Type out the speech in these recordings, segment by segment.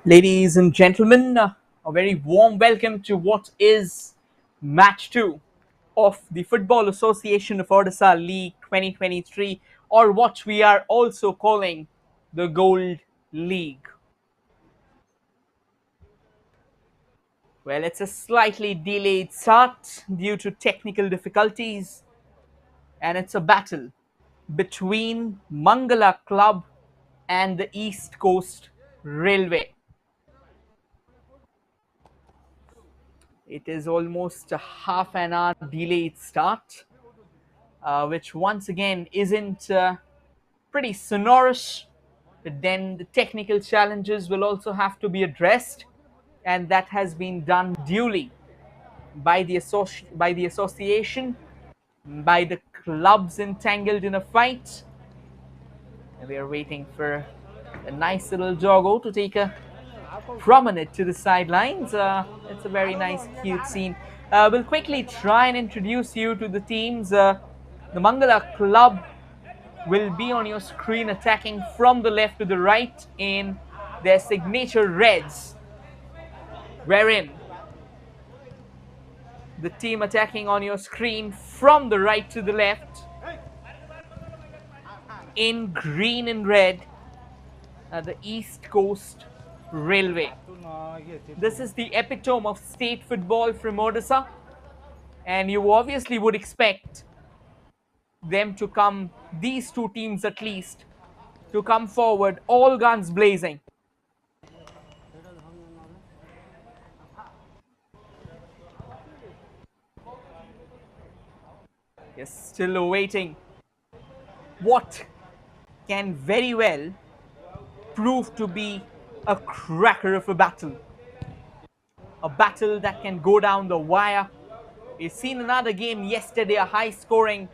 Ladies and gentlemen, a very warm welcome to what is match 2 of the Football Association of Odisha League 2023, or what we are also calling the Gold League. Well, it's a slightly delayed start due to technical difficulties, and it's a battle between Mangala Club and the East Coast Railway. It is almost a half an hour delayed start, which once again isn't pretty sonorous. But then the technical challenges will also have to be addressed, and that has been done duly by by the association, by the clubs entangled in a fight. And we are waiting for a nice little doggo to take a promenade to the sidelines. It's a very nice, cute scene. We'll quickly try and introduce you to the teams. The Mangala Club will be on your screen, attacking from the left to the right in their signature reds, wherein the team attacking on your screen from the right to the left in green and red, the East Coast Railway. This is the epitome of state football from Odisha, and you obviously would expect them to come, these two teams at least, to come forward all guns blazing. Yes, still awaiting what can very well prove to be a cracker of a battle. A battle that can go down the wire. We've seen another game yesterday, a high scoring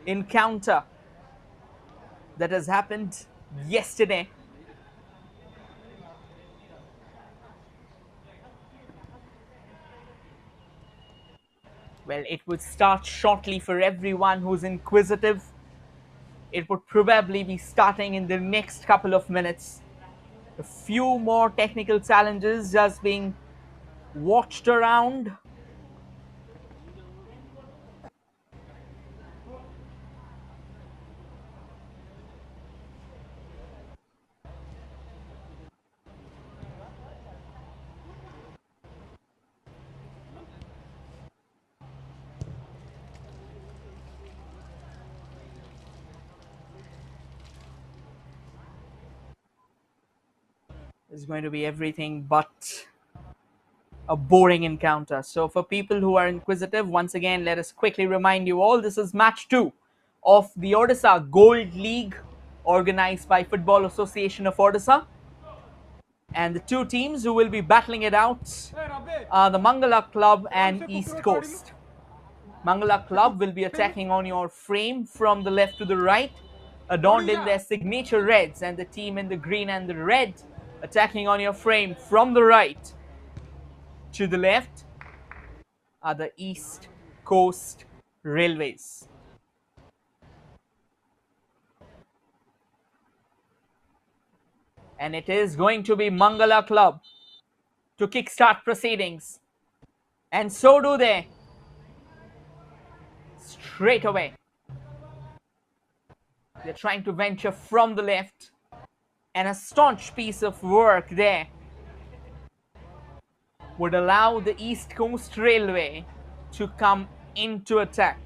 encounter that has happened yesterday. Well, it would start shortly for everyone who's inquisitive. It would probably be starting in the next couple of minutes. A few more technical challenges just being watched around. It's going to be everything but a boring encounter. So for people who are inquisitive, once again, let us quickly remind you all, this is match 2 of the Odisha Gold League, organized by Football Association of Odisha. And the two teams who will be battling it out are the Mangala Club and East Coast. Mangala Club will be attacking on your frame from the left to the right, adorned in their signature reds, and the team in the green and the red attacking on your frame from the right to the left are the East Coast Railways. And it is going to be Mangala Club to kickstart proceedings. And so do they. Straight away. They're trying to venture from the left. And a staunch piece of work there would allow the East Coast Railway to come into attack.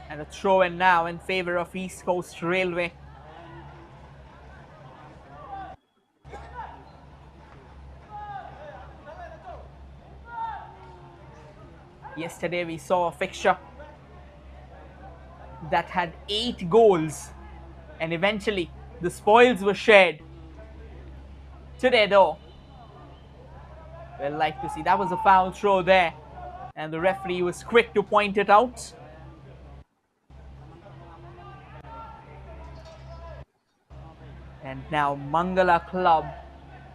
And a throw in now in favor of East Coast Railway. Yesterday we saw a fixture that had 8 goals, and eventually The spoils were shared today, though. We'll like to see. That was a foul throw there, and the referee was quick to point it out. And now Mangala Club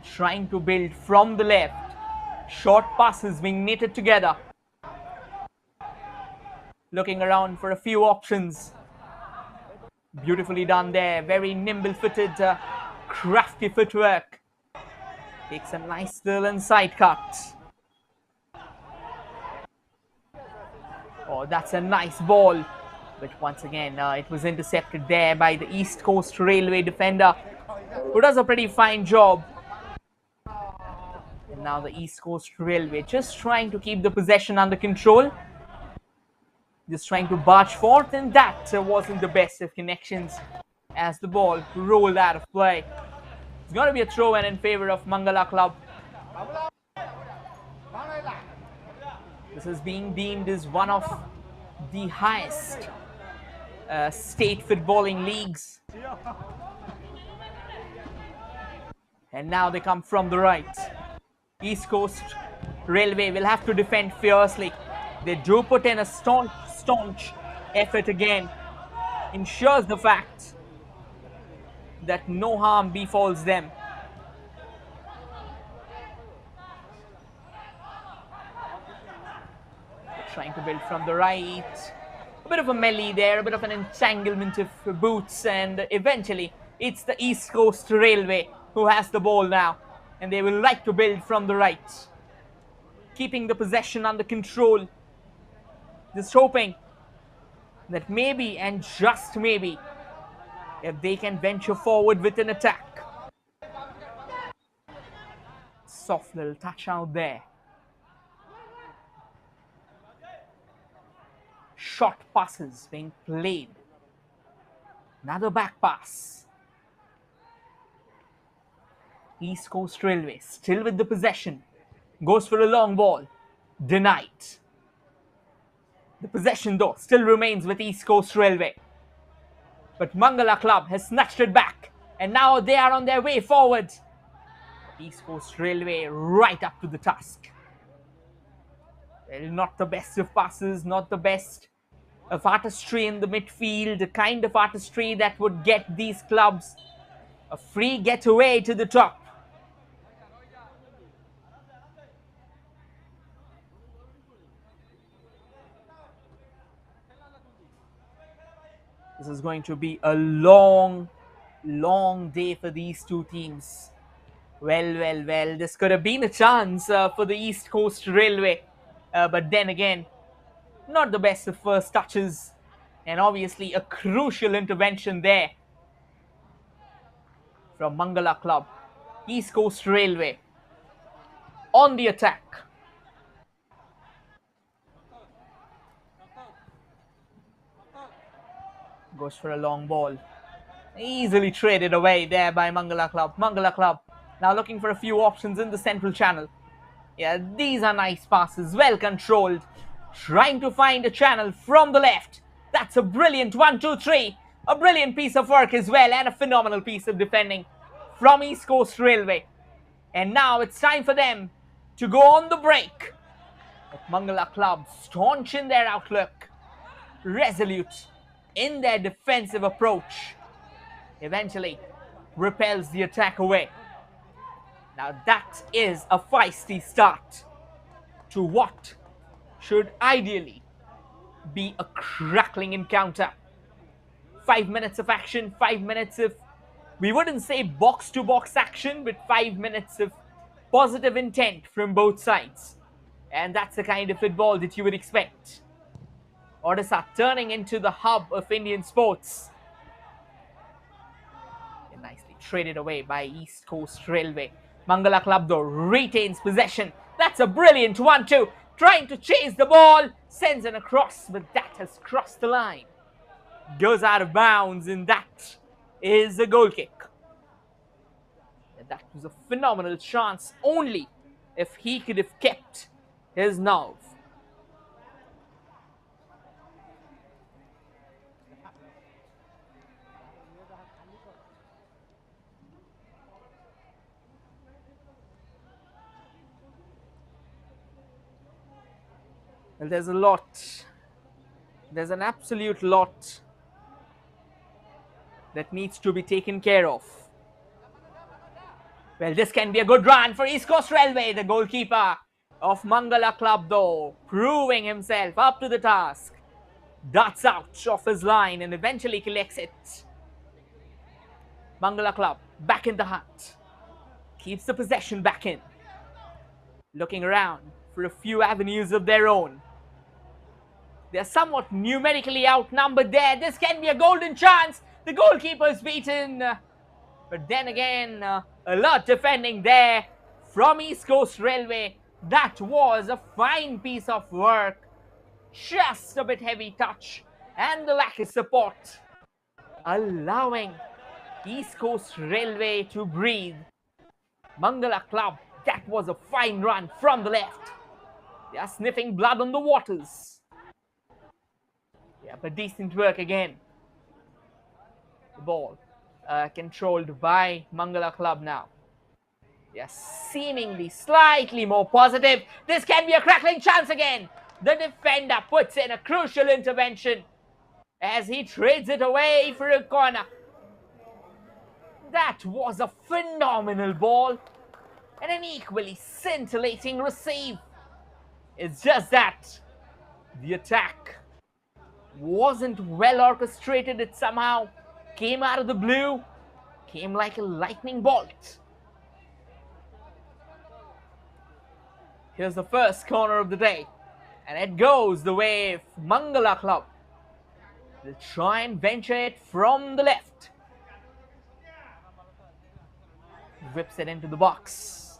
trying to build from the left. Short passes being knitted together. Looking around for a few options. Beautifully done there. Very nimble-footed, crafty footwork. Takes a nice little inside cut. Oh, that's a nice ball. But once again, it was intercepted there by the East Coast Railway defender, who does a pretty fine job. And now the East Coast Railway just trying to keep the possession under control. Just trying to barge forth, and that wasn't the best of connections as the ball rolled out of play. It's going to be a throw-in in favor of Mangala Club. This is being deemed as one of the highest state footballing leagues. And now they come from the right. East Coast Railway will have to defend fiercely. They do put in a staunch effort again. Ensures the fact that no harm befalls them. They're trying to build from the right. A bit of a melee there, a bit of an entanglement of boots, and eventually it's the East Coast Railway who has the ball now, and they will like to build from the right, keeping the possession under control, just hoping that maybe and just maybe if they can venture forward with an attack. Soft little touch out there. Short passes being played. Another back pass. East Coast Railway still with the possession. Goes for a long ball. Denied. The possession though still remains with East Coast Railway. But Mangala Club has snatched it back. And now they are on their way forward. East Coast Railway right up to the task. Well, not the best of passes, not the best of artistry in the midfield. The kind of artistry that would get these clubs a free getaway to the top. This is going to be a long day for these two teams. Well, this could have been a chance for the East Coast Railway. But then again, not the best of first touches. And obviously a crucial intervention there from Mangala Club. East Coast Railway on the attack. Goes for a long ball. Easily traded away there by Mangala Club. Mangala Club now looking for a few options in the central channel. Yeah, these are nice passes, well controlled. Trying to find a channel from the left. That's a brilliant 1-2-3. A brilliant piece of work as well, and a phenomenal piece of defending from East Coast Railway. And now it's time for them to go on the break. But Mangala Club staunch in their outlook, resolute in their defensive approach, eventually repels the attack away. Now that is a feisty start to what should ideally be a crackling encounter. 5 minutes of action, 5 minutes of, we wouldn't say box-to-box action, but 5 minutes of positive intent from both sides. And that's the kind of football that you would expect. Odisha turning into the hub of Indian sports. And nicely traded away by East Coast Railway. Mangala Club though retains possession. That's a brilliant 1-2. Trying to chase the ball. Sends it across, but that has crossed the line. Goes out of bounds, and that is a goal kick. And that was a phenomenal chance only if he could have kept his nerve. Well, there's a lot. There's an absolute lot that needs to be taken care of. Well, this can be a good run for East Coast Railway. The goalkeeper of Mangala Club, though, proving himself up to the task. Darts out of his line and eventually collects it. Mangala Club back in the hunt. Keeps the possession back in. Looking around for a few avenues of their own. They're somewhat numerically outnumbered there. This can be a golden chance. The goalkeeper is beaten. But then again, alert defending there from East Coast Railway. That was a fine piece of work. Just a bit heavy touch and the lack of support, allowing East Coast Railway to breathe. Mangala Club, that was a fine run from the left. They are sniffing blood on the waters. Yeah, but decent work again. The ball controlled by Mangala Club now. They are seemingly slightly more positive. This can be a crackling chance again. The defender puts in a crucial intervention as he trades it away for a corner. That was a phenomenal ball and an equally scintillating receive. It's just that the attack wasn't well orchestrated. It somehow came out of the blue, came like a lightning bolt. Here's the first corner of the day, and it goes the way of Mangala Club. They'll try and venture it from the left. Whips it into the box.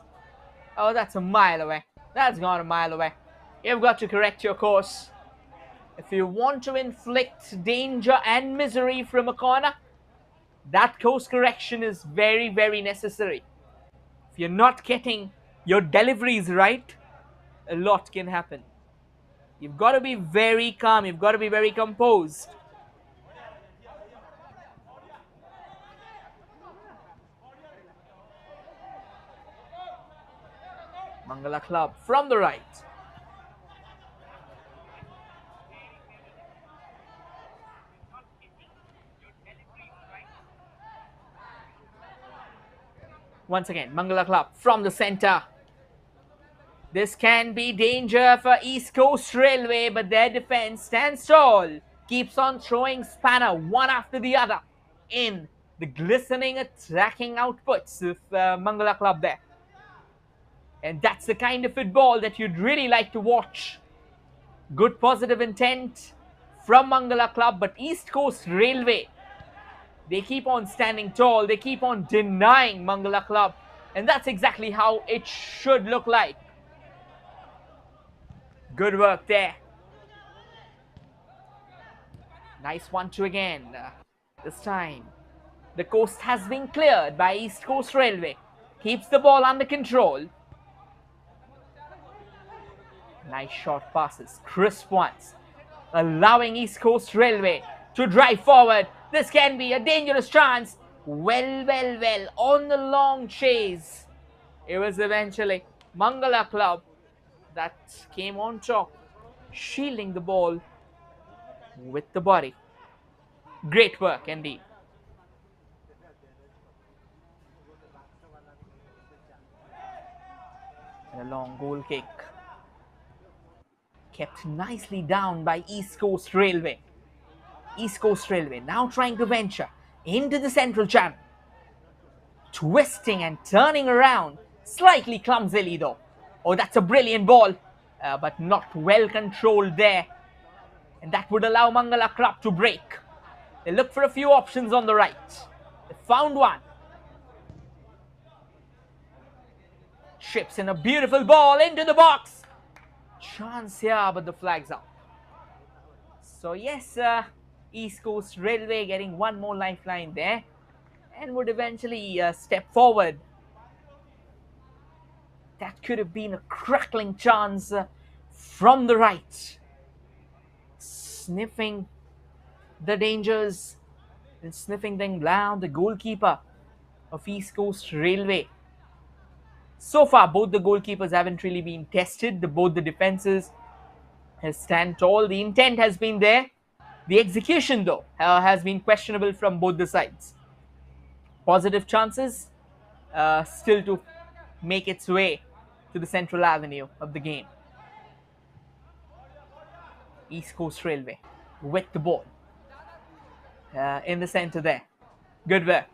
Oh, that's a mile away. That's gone a mile away. You've got to correct your course. If you want to inflict danger and misery from a corner, that course correction is very, very necessary. If you're not getting your deliveries right, a lot can happen. You've got to be very calm. You've got to be very composed. Mangala Club from the right. Once again, Mangala Club from the center. This can be danger for East Coast Railway, but their defense stands tall. Keeps on throwing spanner one after the other in the glistening attacking outputs of Mangala Club there. And that's the kind of football that you'd really like to watch. Good positive intent from Mangala Club, but East Coast Railway, they keep on standing tall. They keep on denying Mangala Club. And that's exactly how it should look like. Good work there. Nice 1-2 again. This time, the coast has been cleared by East Coast Railway. Keeps the ball under control. Nice short passes, crisp ones, allowing East Coast Railway to drive forward. This can be a dangerous chance. Well, on the long chase. It was eventually Mangala Club that came on top, shielding the ball with the body. Great work indeed. And a long goal kick. Kept nicely down by East Coast Railway. East Coast Railway now trying to venture into the central channel. Twisting and turning around, slightly clumsily though. Oh, that's a brilliant ball, but not well controlled there. And that would allow Mangala Club to break. They look for a few options on the right. They found one. Ships in a beautiful ball into the box. Chance here, but the flag's up. So yes, East Coast Railway getting one more lifeline there and would eventually step forward. That could have been a crackling chance from the right. Sniffing the dangers and sniffing them down, the goalkeeper of East Coast Railway. So far, both the goalkeepers haven't really been tested. Both the defenses His stand tall. The intent has been there. The execution, though, has been questionable from both the sides. Positive chances still to make its way to the central avenue of the game. East Coast Railway with the ball in the center there. Good work.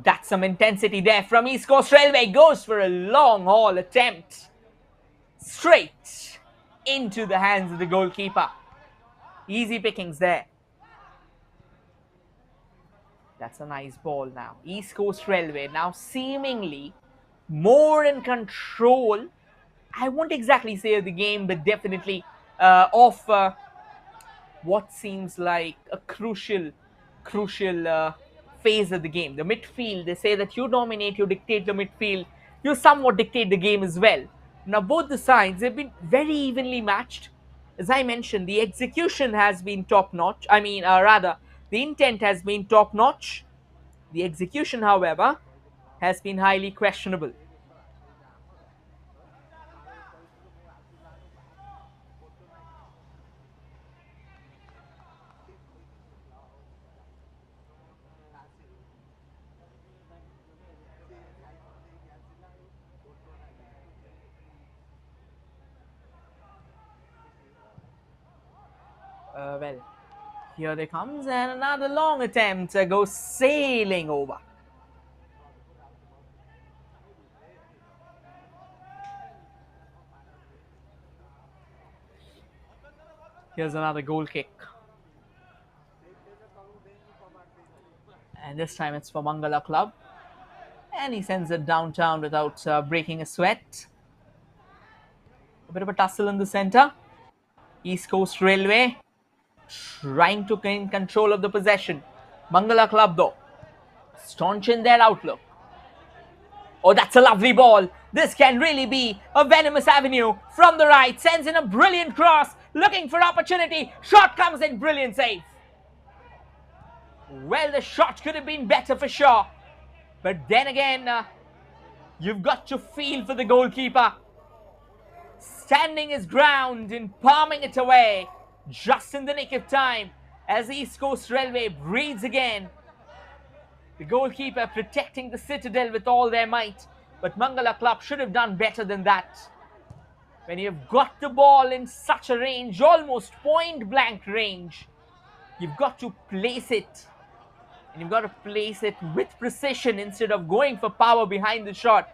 That's some intensity there from East Coast Railway. Goes for a long haul attempt. Straight into the hands of the goalkeeper. Easy pickings there. That's a nice ball now. East Coast Railway now seemingly more in control. I won't exactly say of the game, but definitely of what seems like a crucial phase of the game. The midfield, they say that you dominate, you dictate the midfield, you somewhat dictate the game as well. Now, both the sides have been very evenly matched. As I mentioned, the execution has been top notch. Rather, the intent has been top notch. The execution, however, has been highly questionable. Well, here they comes, and another long attempt goes sailing over. Here's another goal kick. And this time it's for Mangala Club. And he sends it downtown without breaking a sweat. A bit of a tussle in the center. East Coast Railway trying to gain control of the possession. Mangala Club, though, staunch in their outlook. Oh, that's a lovely ball. This can really be a venomous avenue from the right. Sends in a brilliant cross. Looking for opportunity. Shot comes in. Brilliant save. Well, the shot could have been better for sure. But then again, you've got to feel for the goalkeeper. Standing his ground and palming it away. Just in the nick of time. As East Coast Railway breathes again. The goalkeeper protecting the citadel with all their might. But Mangala Club should have done better than that. When you've got the ball in such a range, almost point blank range, you've got to place it. And you've got to place it with precision instead of going for power behind the shot.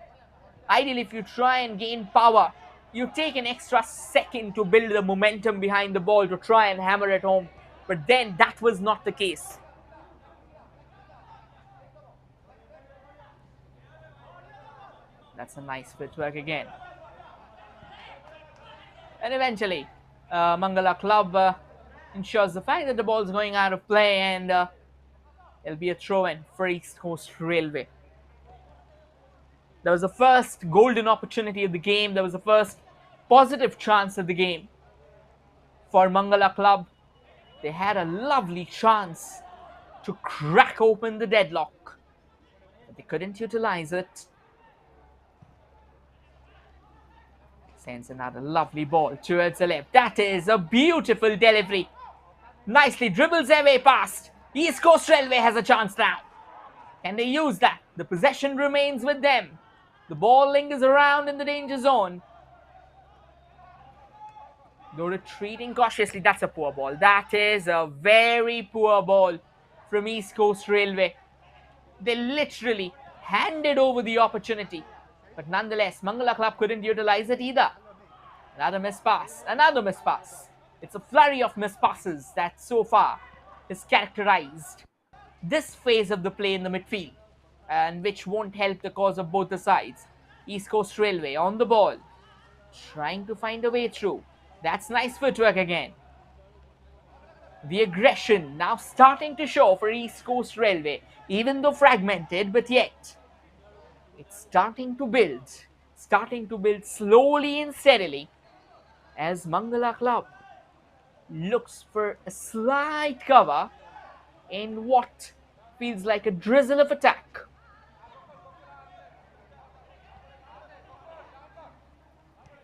Ideally, if you try and gain power, you take an extra second to build the momentum behind the ball to try and hammer it home. But then that was not the case. That's a nice footwork again. And eventually, Mangala Club ensures the fact that the ball is going out of play, and it'll be a throw-in for East Coast Railway. There was the first golden opportunity of the game. There was the first positive chance of the game for Mangala Club. They had a lovely chance to crack open the deadlock, but they couldn't utilize it. Sends another lovely ball towards the left. That is a beautiful delivery. Nicely dribbles their way past. East Coast Railway has a chance now. Can they use that? The possession remains with them. The ball lingers around in the danger zone. Though retreating cautiously. That's a poor ball. That is a very poor ball from East Coast Railway. They literally handed over the opportunity. But nonetheless, Mangala Club couldn't utilize it either. Another miss pass. Another miss pass. It's a flurry of miss passes that so far is characterized this phase of the play in the midfield, and which won't help the cause of both the sides. East Coast Railway on the ball, trying to find a way through. That's nice footwork again. The aggression now starting to show for East Coast Railway, even though fragmented, but yet it's starting to build slowly and steadily as Mangala Club looks for a slight cover in what feels like a drizzle of attack.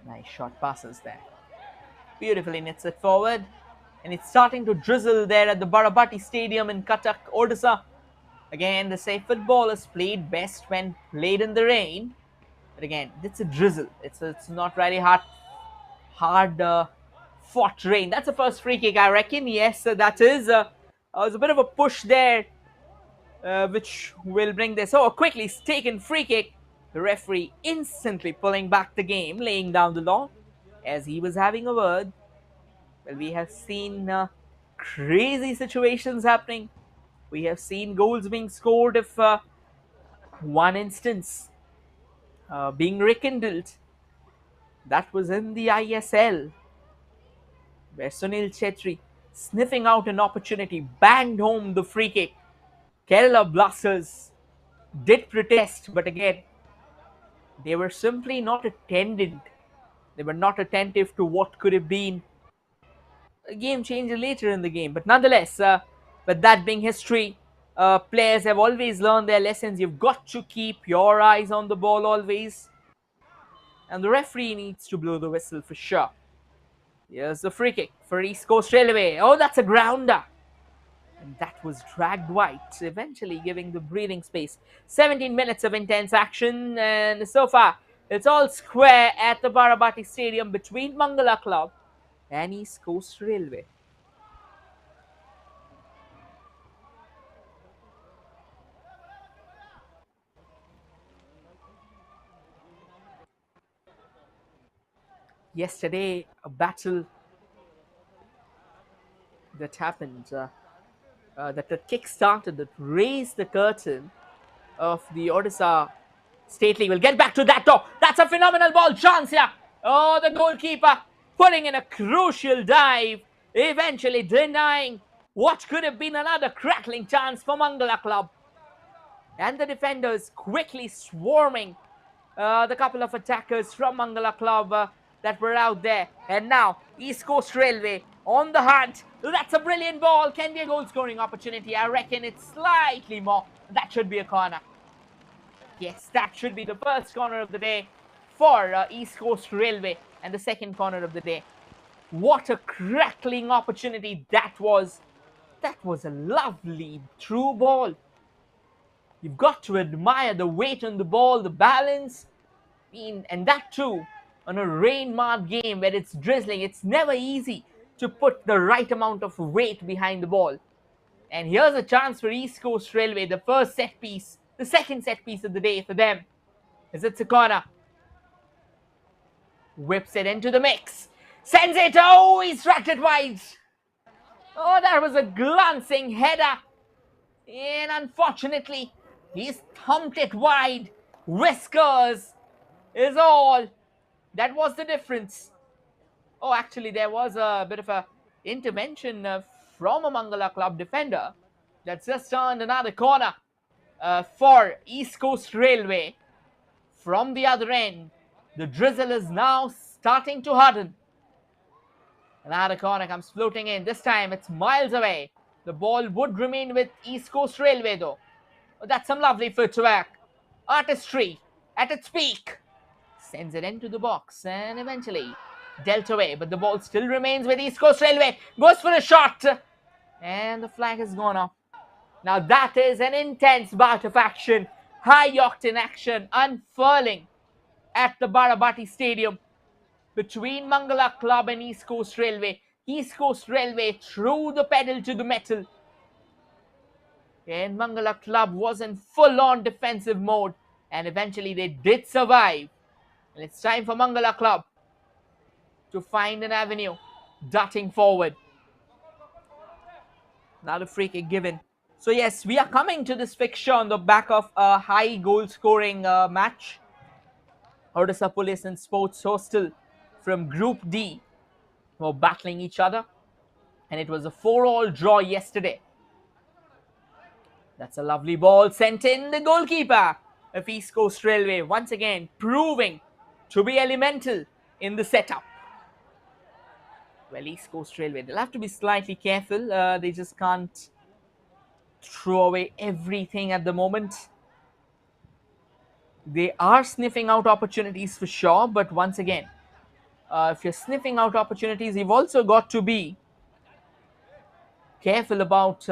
Nice short passes there. Beautifully knits it forward. And it's starting to drizzle there at the Barabati Stadium in Cuttack, Odisha. Again, they say football is played best when played in the rain. But again, it's a drizzle. It's not really hard fought rain. That's the first free kick, I reckon. Yes, that is. There's a bit of a push there, which will bring this. Oh, quickly taken free kick. The referee instantly pulling back the game, laying down the law as he was having a word. Well, we have seen crazy situations happening. We have seen goals being scored if one instance being rekindled. That was in the ISL, where Sunil Chetri, sniffing out an opportunity, banged home the free kick. Kerala Blasters did protest, but again, they were simply not attended. They were not attentive to what could have been a game changer later in the game. But nonetheless, with that being history, players have always learned their lessons. You've got to keep your eyes on the ball always. And the referee needs to blow the whistle for sure. Here's the free kick for East Coast Railway. Oh, that's a grounder. And that was dragged wide, eventually giving the breathing space. 17 minutes of intense action, and so far it's all square at the Barabati Stadium between Mangala Club and East Coast Railway. Yesterday, a battle that happened, that kick-started, that raised the curtain of the Odisha State League. We'll get back to that though. That's a phenomenal ball chance here. Oh, the goalkeeper putting in a crucial dive, eventually denying what could have been another crackling chance for Mangala Club. And the defenders quickly swarming the couple of attackers from Mangala Club that were out there. And now East Coast Railway on the hunt. That's a brilliant ball. Can be a goal scoring opportunity. I reckon it's slightly more. That should be a corner. Yes, that should be the first corner of the day for East Coast Railway, and the second corner of the day. What a crackling opportunity that was. That was a lovely through ball. You've got to admire the weight on the ball, the balance. And that too on a rain-marred game where it's drizzling. It's never easy to put the right amount of weight behind the ball. And here's a chance for East Coast Railway, the first set piece, the second set piece of the day for them. As it's a corner. Whips it into the mix. Sends it. Oh, he's tracked it wide. Oh, that was a glancing header. And unfortunately, he's thumped it wide. Whiskers is all. That was the difference. Oh, actually, there was a bit of a intervention from a Mangala Club defender that's just turned another corner for East Coast Railway. From the other end, the drizzle is now starting to harden. Another corner comes floating in. This time it's miles away. The ball would remain with East Coast Railway though. Oh, that's some lovely footwork. Artistry at its peak. Sends it into the box and eventually dealt away. But the ball still remains with East Coast Railway. Goes for a shot. And the flag has gone off. Now that is an intense bout of action. High-octane action unfurling at the Barabati Stadium between Mangala Club and East Coast Railway. East Coast Railway threw the pedal to the metal. And Mangala Club was in full-on defensive mode. And eventually they did survive. And it's time for Mangala Club to find an avenue, darting forward. Now the free kick given. So yes, we are coming to this fixture on the back of a high goal-scoring match. Odisha Police and Sports Hostel from Group D were battling each other. And it was a 4-all draw yesterday. That's a lovely ball sent in. The goalkeeper of East Coast Railway once again proving to be elemental in the setup. Well, East Coast Railway, they'll have to be slightly careful. They just can't throw away everything at the moment. They are sniffing out opportunities for sure, but once again, If you're sniffing out opportunities, you've also got to be careful about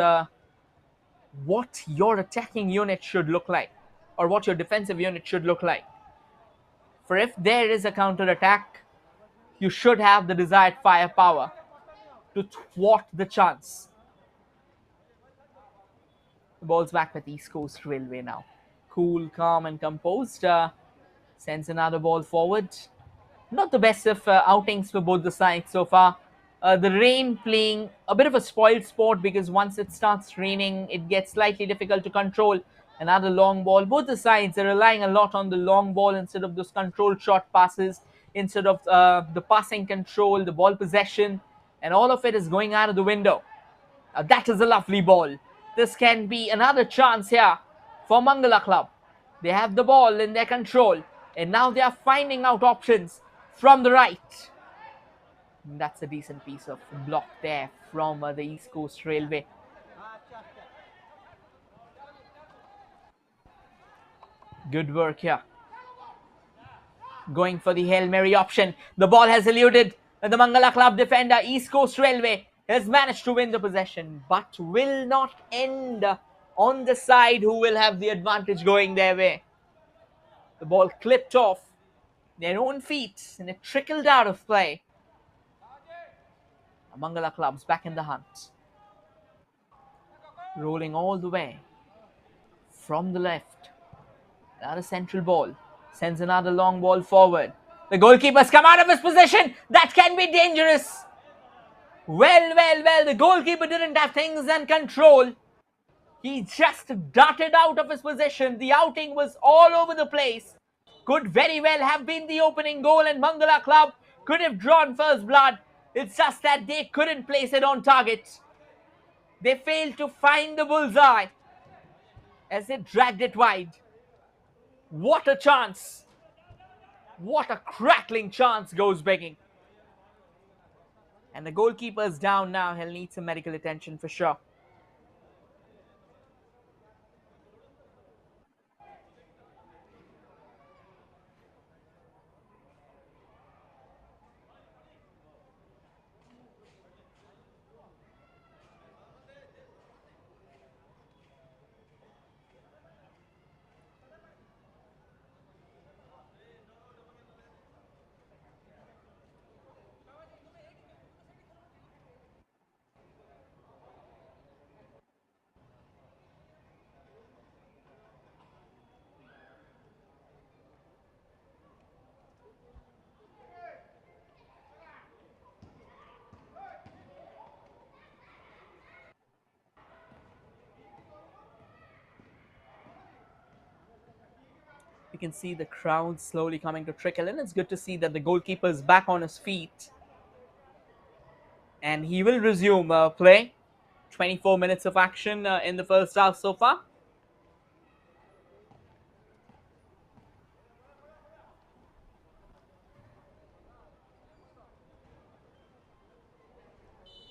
what your attacking unit should look like or what your defensive unit should look like. For if there is a counter attack, you should have the desired firepower to thwart the chance. The ball's back with East Coast Railway now. Cool, calm, and composed. Sends another ball forward. Not the best of outings for both the sides so far. The rain playing a bit of a spoiled sport because once it starts raining, it gets slightly difficult to control. Another long ball. Both the sides are relying a lot on the long ball instead of those controlled short passes, instead of the passing control, the ball possession, and all of it is going out of the window. That is a lovely ball. This can be another chance here for Mangala Club. They have the ball in their control, and now they are finding out options from the right. And that's a decent piece of block there from the East Coast Railway. Good work here. Going for the Hail Mary option. The ball has eluded the Mangala Club defender. East Coast Railway has managed to win the possession, but will not end on the side who will have the advantage going their way. The ball clipped off their own feet and it trickled out of play. Mangala Club's back in the hunt. Rolling all the way from the left. Another central ball. Sends another long ball forward. The goalkeeper's come out of his position. That can be dangerous. Well. The goalkeeper didn't have things in control. He just darted out of his position. The outing was all over the place. Could very well have been the opening goal, and Mangala Club could have drawn first blood. It's just that they couldn't place it on target. They failed to find the bullseye as they dragged it wide. What a chance! What a crackling chance goes begging. And the goalkeeper's down now. He'll need some medical attention for sure. You can see the crowd slowly coming to trickle in. It's good to see that the goalkeeper is back on his feet. And he will resume play. 24 minutes of action in the first half so far.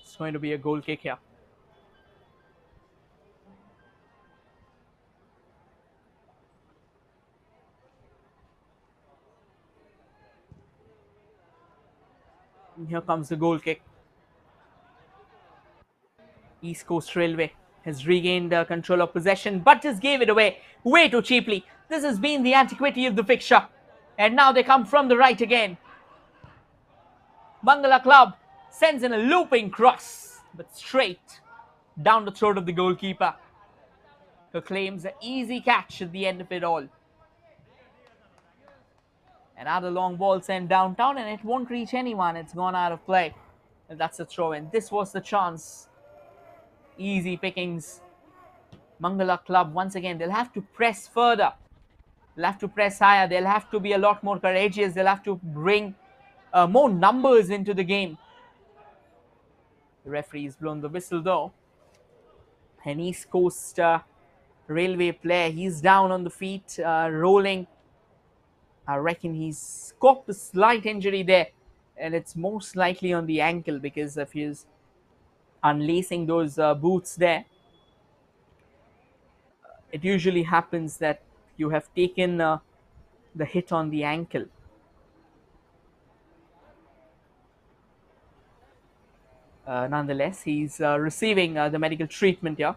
It's going to be a goal kick here. And here comes the goal kick. East Coast Railway has regained control of possession, but just gave it away way too cheaply. This has been the antiquity of the fixture. And now they come from the right again. Mangala Club sends in a looping cross, but straight down the throat of the goalkeeper, who claims an easy catch at the end of it all. Another long ball sent downtown, and it won't reach anyone. It's gone out of play. And that's a throw-in. This was the chance. Easy pickings. Mangala Club, once again, they'll have to press further. They'll have to press higher. They'll have to be a lot more courageous. They'll have to bring more numbers into the game. The referee's blown the whistle though. An East Coast Railway player, he's down on the feet, rolling. I reckon he's caught a slight injury there, and it's most likely on the ankle because of his unlacing those boots there. It usually happens that you have taken the hit on the ankle. Nonetheless, he's receiving the medical treatment here.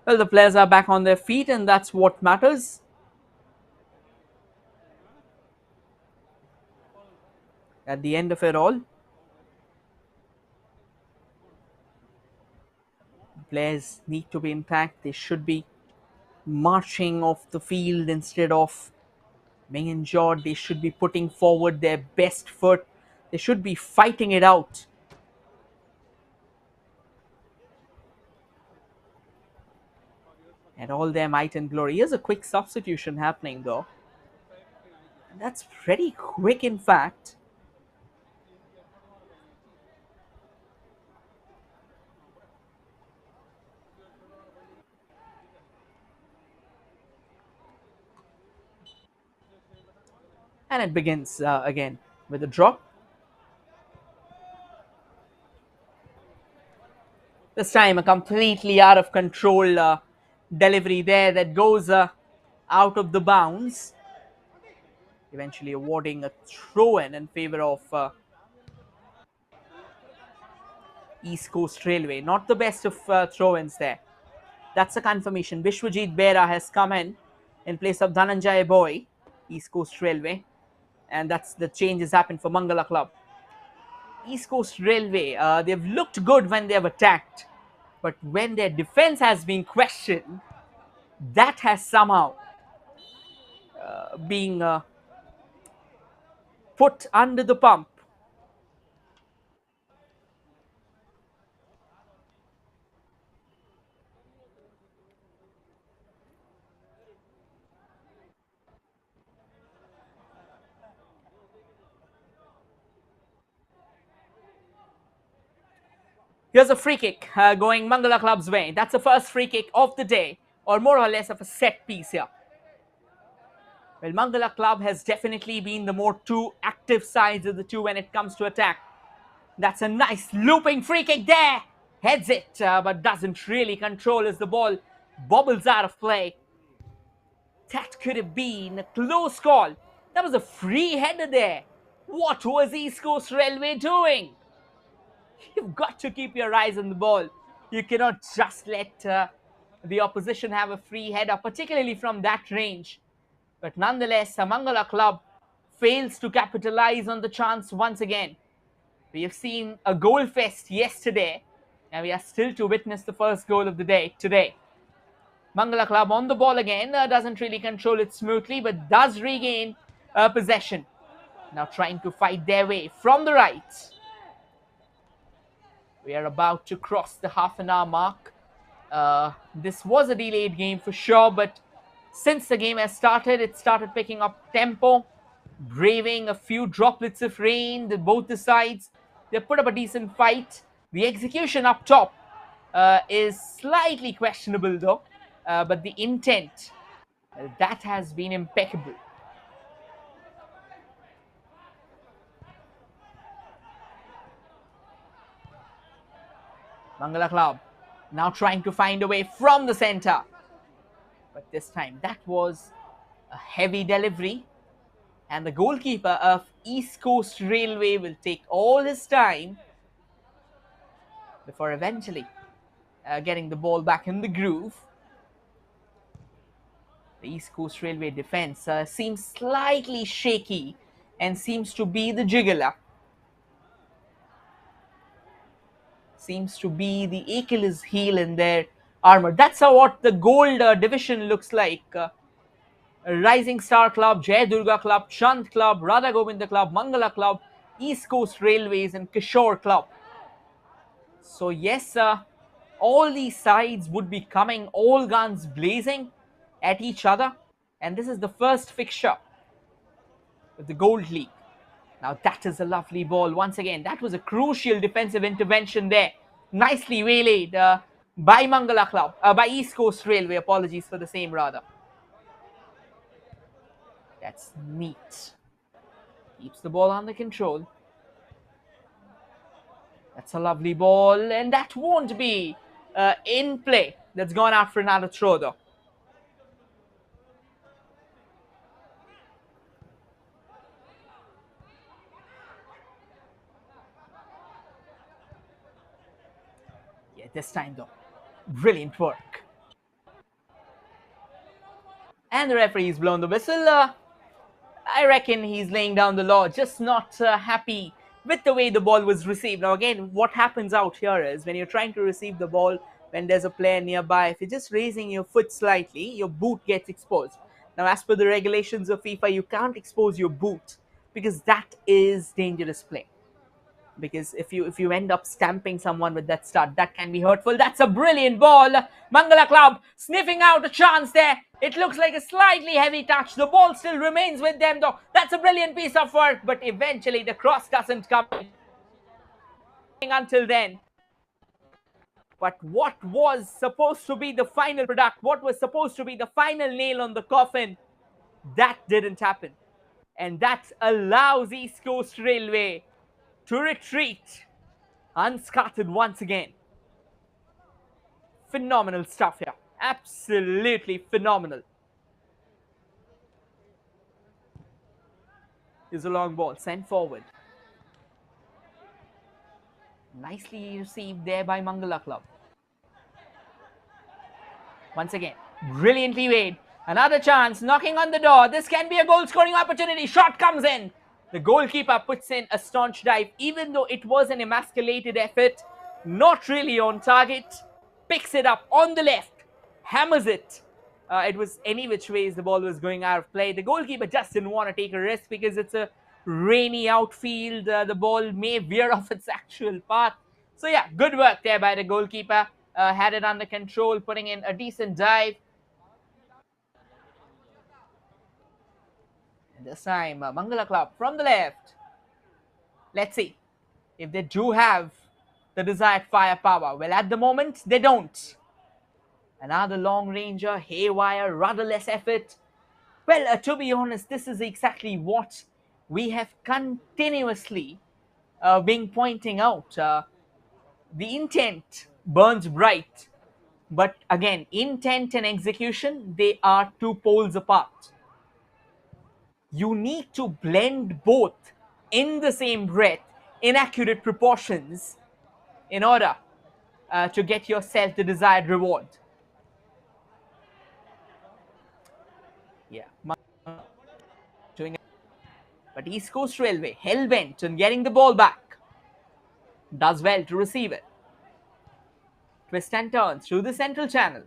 Well, the players are back on their feet, and that's what matters. At the end of it all, players need to be intact. They should be marching off the field instead of being injured. They should be putting forward their best foot. They should be fighting it out. And all their might and glory. Here's a quick substitution happening though. And that's pretty quick, in fact. And it begins again with a drop. This time, a completely out of control delivery there that goes out of the bounds, eventually awarding a throw in favor of East Coast Railway. Not the best of throw ins there. That's a confirmation. Vishwajit Bera has come in place of Dhananjay Boy, East Coast Railway, and that's the change has happened for Mangala Club. East Coast Railway, they've looked good when they have attacked, but when their defense has been questioned, that has somehow been put under the pump. Here's a free kick going Mangala Club's way. That's the first free kick of the day, or more or less of a set piece here. Well, Mangala Club has definitely been the more two active sides of the two when it comes to attack. That's a nice looping free kick there. Heads it, but doesn't really control as the ball bobbles out of play. That could have been a close call. That was a free header there. What was East Coast Railway doing? You've got to keep your eyes on the ball. You cannot just let the opposition have a free header, particularly from that range. But nonetheless, Mangala Club fails to capitalize on the chance once again. We have seen a goal fest yesterday, and we are still to witness the first goal of the day today. Mangala Club on the ball again, doesn't really control it smoothly, but does regain possession. Now trying to fight their way from the right. We are about to cross the half an hour mark. This was a delayed game for sure, but since the game has started, it started picking up tempo, braving a few droplets of rain. Both the sides, they put up a decent fight. The execution up top is slightly questionable though, but the intent, that has been impeccable. Mangala Club now trying to find a way from the center. But this time that was a heavy delivery. And the goalkeeper of East Coast Railway will take all his time before eventually getting the ball back in the groove. The East Coast Railway defense seems slightly shaky and seems to be the jiggler. Seems to be the Achilles heel in their armor. That's how what the gold division looks like. Rising Star Club, Jai Durga Club, Chand Club, Radha Govinda Club, Mangala Club, East Coast Railways, and Kishore Club. So yes, All these sides would be coming, all guns blazing at each other. And this is the first fixture of the Gold League. Now that is a lovely ball once again. That was a crucial defensive intervention there. Nicely waylaid by Mangala Club, by East Coast Railway. Apologies for the same rather. That's neat. Keeps the ball under control. That's a lovely ball, and that won't be in play. That's gone out for another throw though. Yeah, this time though. Brilliant work. And the referee's blown the whistle. I reckon he's laying down the law, just not happy with the way the ball was received. Now again, what happens out here is when you're trying to receive the ball, when there's a player nearby, if you're just raising your foot slightly, your boot gets exposed. Now as per the regulations of FIFA, you can't expose your boot because that is dangerous play. Because if you end up stamping someone with that start, that can be hurtful. That's a brilliant ball. Mangala Club sniffing out a chance there. It looks like a slightly heavy touch. The ball still remains with them though. That's a brilliant piece of work, but eventually the cross doesn't come until then. But what was supposed to be the final product, what was supposed to be the final nail on the coffin, that didn't happen. And that allows East Coast Railway to retreat unscattered once again. Phenomenal stuff here. Absolutely phenomenal. Here's a long ball sent forward. Nicely received there by Mangala Club. Once again, brilliantly weighed. Another chance knocking on the door. This can be a goal scoring opportunity. Shot comes in. The goalkeeper puts in a staunch dive, even though it was an emasculated effort, not really on target. Picks it up on the left, hammers it. It was any which ways the ball was going out of play. The goalkeeper just didn't want to take a risk because it's a rainy outfield. The ball may veer off its actual path. So yeah, good work there by the goalkeeper. Had it under control, putting in a decent dive. This time, Mangala Club from the left. Let's see if they do have the desired firepower. Well, at the moment, they don't. Another long ranger, haywire, rudderless effort. Well, to be honest, this is exactly what we have continuously been pointing out. The intent burns bright. But again, intent and execution, they are two poles apart. You need to blend both in the same breath, in accurate proportions, in order to get yourself the desired reward. Yeah, doing it. But East Coast Railway, hell-bent on getting the ball back, does well to receive it. Twist and turns through the central channel.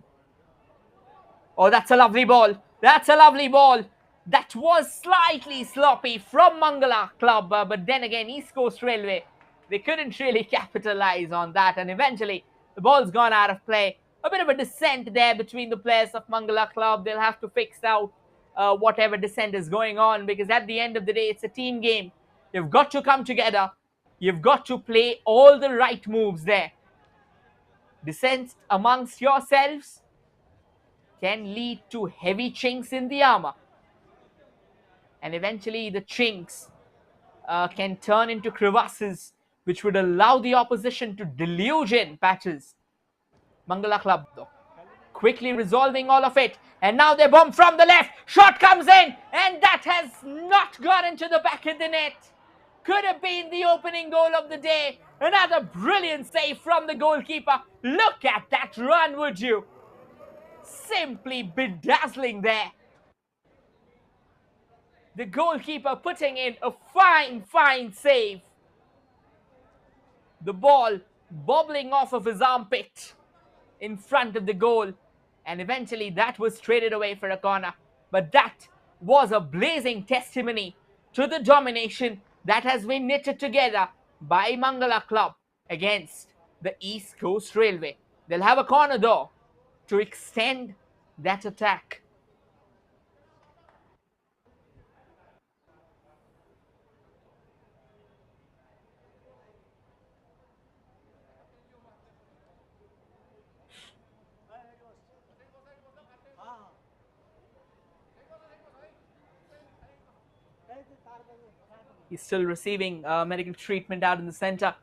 Oh, that's a lovely ball. That's a lovely ball. That was slightly sloppy from Mangala Club, but then again, East Coast Railway, they couldn't really capitalize on that, and eventually the ball's gone out of play. A bit of a dissent there between the players of Mangala Club. They'll have to fix out whatever dissent is going on, because at the end of the day, it's a team game. You've got to come together. You've got to play all the right moves there. Dissent amongst yourselves can lead to heavy chinks in the armor. And eventually the chinks can turn into crevasses, which would allow the opposition to deluge in patches. Mangala Club, though, quickly resolving all of it. And now they bomb from the left. Shot comes in, and that has not gone into the back of the net. Could have been the opening goal of the day. Another brilliant save from the goalkeeper. Look at that run, would you? Simply bedazzling there. The goalkeeper putting in a fine save. The ball bobbling off of his armpit in front of the goal. And eventually that was traded away for a corner. But that was a blazing testimony to the domination that has been knitted together by Mangala Club against the East Coast Railway. They'll have a corner though to extend that attack. He's still receiving medical treatment out in the center.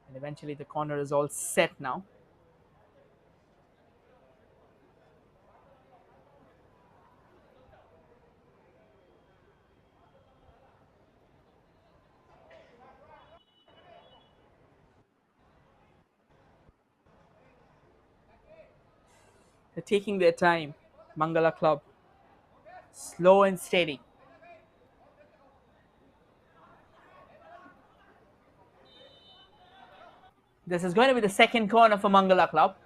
And eventually the corner is all set now. They're taking their time. Mangala Club. Slow and steady. This is going to be the second corner for Mangala Club.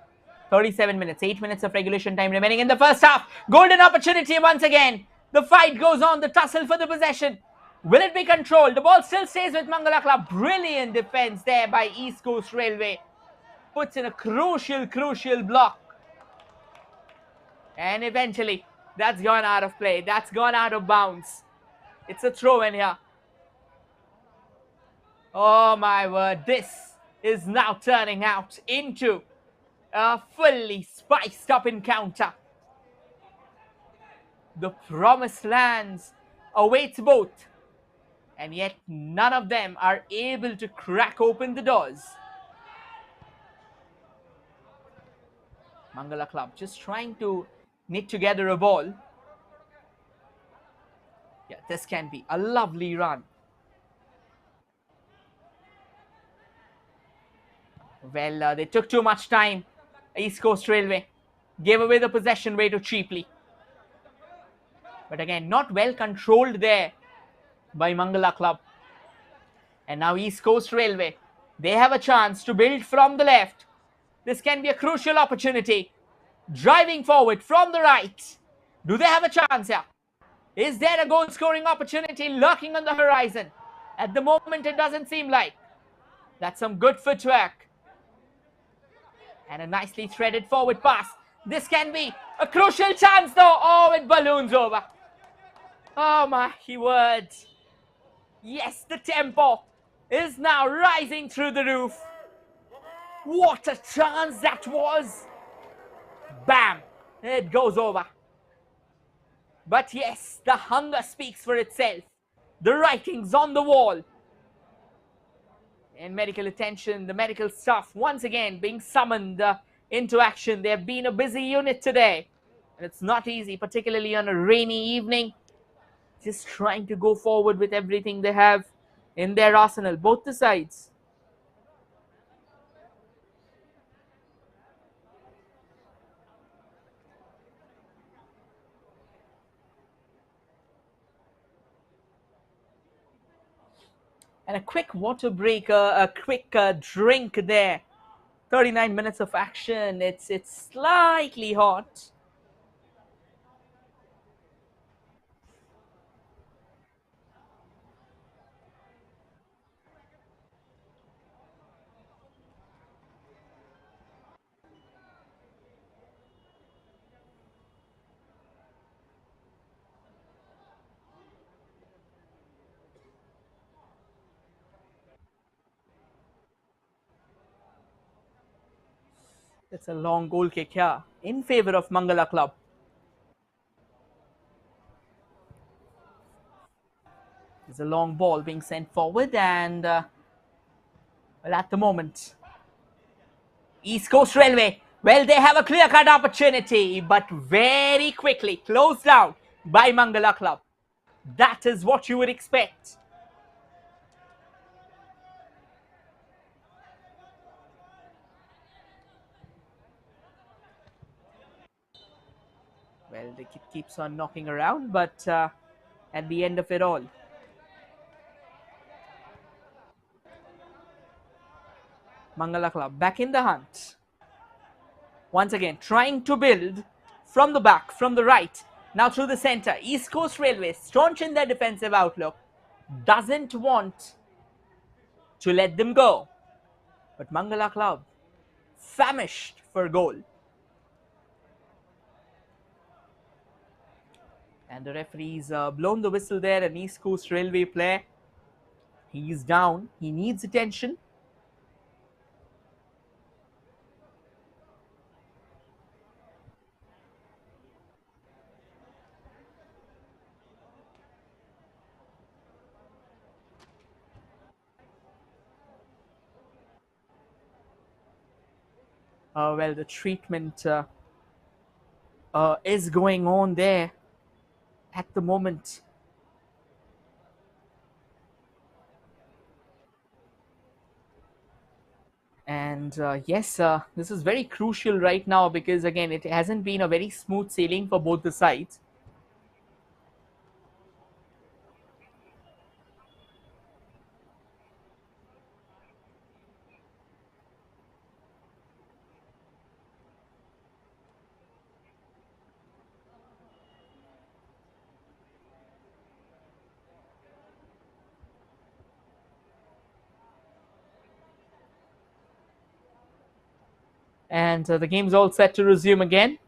37 minutes, 8 minutes of regulation time remaining in the first half. Golden opportunity once again. The fight goes on, the tussle for the possession. Will it be controlled? The ball still stays with Mangala Club. Brilliant defense there by East Coast Railway. Puts in a crucial block. And eventually, that's gone out of play. That's gone out of bounds. It's a throw in here. Oh my word, this is now turning out into a fully spiced up encounter. The promised lands awaits both, and yet none of them are able to crack open the doors. Mangala Club just trying to knit together a ball. Yeah, this can be a lovely run. Well, they took too much time. East Coast Railway gave away the possession way too cheaply. But again, not well controlled there by Mangala Club. And now East Coast Railway, they have a chance to build from the left. This can be a crucial opportunity. Driving forward from the right. Do they have a chance here? Is there a goal scoring opportunity lurking on the horizon? At the moment, it doesn't seem like. That's some good footwork. And a nicely threaded forward pass. This can be a crucial chance though. Oh, it balloons over. Oh my word. Yes, the tempo is now rising through the roof. What a chance that was. Bam. It goes over. But yes, the hunger speaks for itself. The writing's on the wall. And medical attention, the medical staff once again being summoned into action. They've been a busy unit today. And it's not easy, particularly on a rainy evening. Just trying to go forward with everything they have in their arsenal, both the sides. And a quick water break, a quick drink there. 39 minutes of action. It's slightly hot. It's a long goal kick here in favor of Mangala Club. There's a long ball being sent forward, and well, at the moment, East Coast Railway, well, they have a clear-cut opportunity, but very quickly closed down by Mangala Club. That is what you would expect. Well, the kid keeps on knocking around, but at the end of it all, Mangala Club back in the hunt. Once again, trying to build from the back, from the right, now through the center. East Coast Railway, staunch in their defensive outlook, doesn't want to let them go. But Mangala Club, famished for goal. And the referee's blown the whistle there, an East Coast Railway player. He's down, he needs attention. Well, the treatment is going on there at the moment. And yes, this is very crucial right now because again, it hasn't been a very smooth sailing for both the sides. And the game's all set to resume again.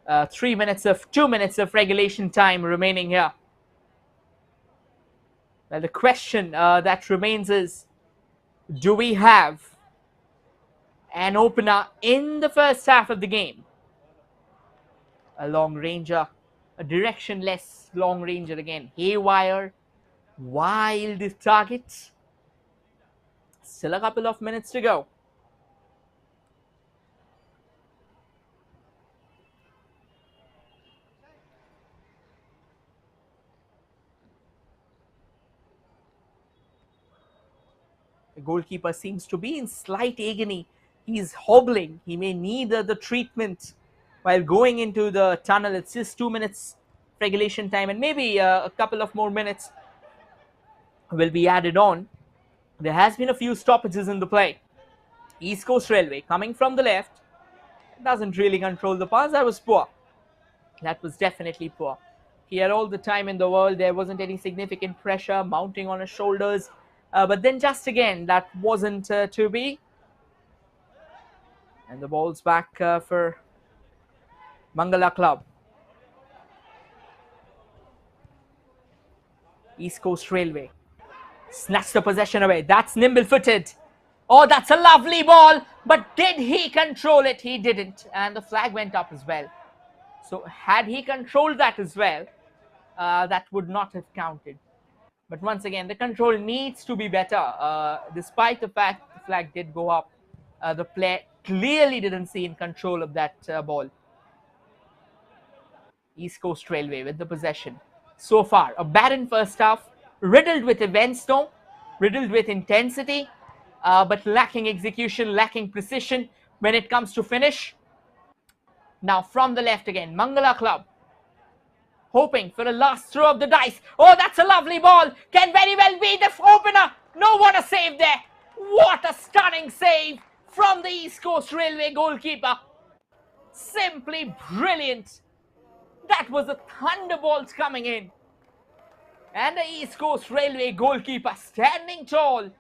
2 minutes of regulation time remaining here. Well, the question that remains is, do we have an opener in the first half of the game? A long ranger, a directionless long ranger again. Haywire, wild targets. Still a couple of minutes to go. The goalkeeper seems to be in slight agony. He's hobbling. He may need the treatment while going into the tunnel. It's just 2 minutes regulation time, and maybe a couple of more minutes will be added on. There has been a few stoppages in the play. East Coast Railway coming from the left. Doesn't really control the pass. That was poor. That was definitely poor. He had all the time in the world. There wasn't any significant pressure mounting on his shoulders. But then just again, that wasn't to be. And the ball's back for Mangala Club. East Coast Railway. Snatched the possession away. That's nimble-footed. Oh, that's a lovely ball. But did he control it? He didn't. And the flag went up as well. So had he controlled that as well, that would not have counted. But once again, the control needs to be better. Despite the fact the flag did go up, the player clearly didn't see in control of that ball. East Coast Railway with the possession. So far, a barren first half, riddled with events though, riddled with intensity, but lacking execution, lacking precision when it comes to finish. Now from the left again, Mangala Club. Hoping for a last throw of the dice. Oh, that's a lovely ball. Can very well be the opener. No, what a save there. What a stunning save from the East Coast Railway goalkeeper. Simply brilliant. That was a thunderbolt coming in. And the East Coast Railway goalkeeper standing tall.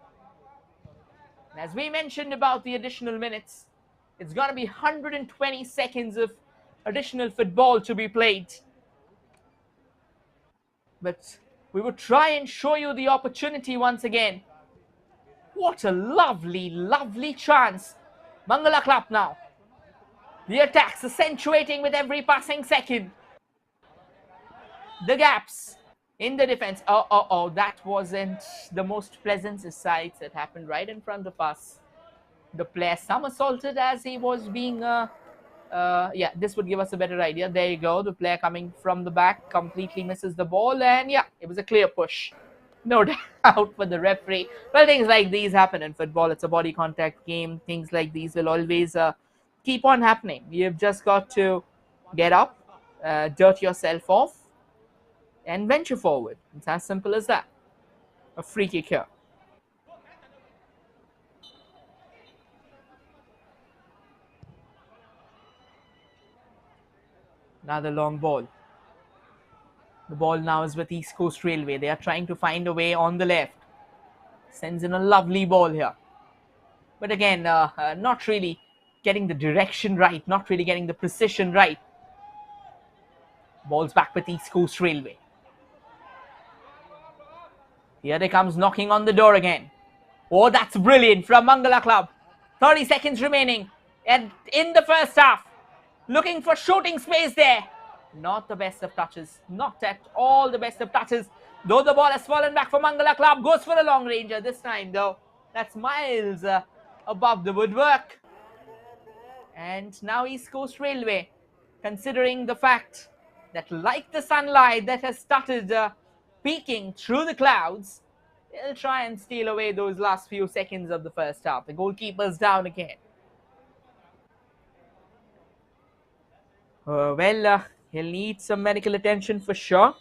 As we mentioned about the additional minutes, it's going to be 120 seconds of additional football to be played. But we will try and show you the opportunity once again. What a lovely, lovely chance. Mangala Club now. The attacks accentuating with every passing second. The gaps in the defense. Oh, that wasn't the most pleasant sight that happened right in front of us. The player somersaulted as he was being yeah, this would give us a better idea. There you go. The player coming from the back completely misses the ball. And yeah, it was a clear push. No doubt for the referee. Well, things like these happen in football. It's a body contact game. Things like these will always keep on happening. You've just got to get up, dirt yourself off, and venture forward. It's as simple as that. A free kick here. Another long ball. The ball now is with East Coast Railway. They are trying to find a way on the left. Sends in a lovely ball here. But again, not really getting the direction right, not really getting the precision right. Ball's back with East Coast Railway. Here they comes knocking on the door again. Oh, that's brilliant from Mangala Club. 30 seconds remaining. And in the first half, looking for shooting space there. Not the best of touches. Not at all the best of touches. Though the ball has fallen back for Mangala Club. Goes for a long ranger this time though. That's miles above the woodwork. And now East Coast Railway, considering the fact that like the sunlight that has started peeking through the clouds, they'll try and steal away those last few seconds of the first half. The goalkeeper's down again. He'll need some medical attention for sure.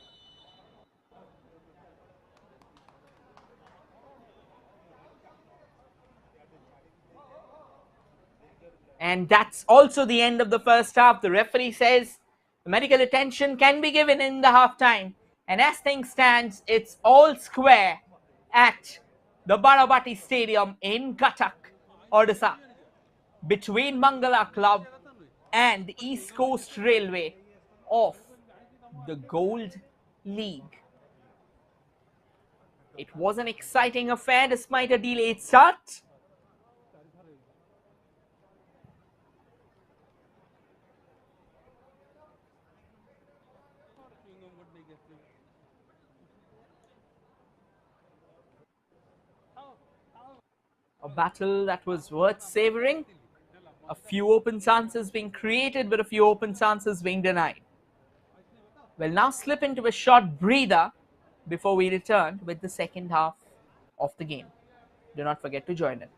And that's also the end of the first half. The referee says the medical attention can be given in the halftime. And as things stand, it's all square at the Barabati Stadium in Cuttack, Odisha, between Mangala Club and East Coast Railway of the Gold League. It was an exciting affair despite a delayed start. A battle that was worth savoring. A few open chances being created, but a few open chances being denied. We'll now slip into a short breather before we return with the second half of the game. Do not forget to join in.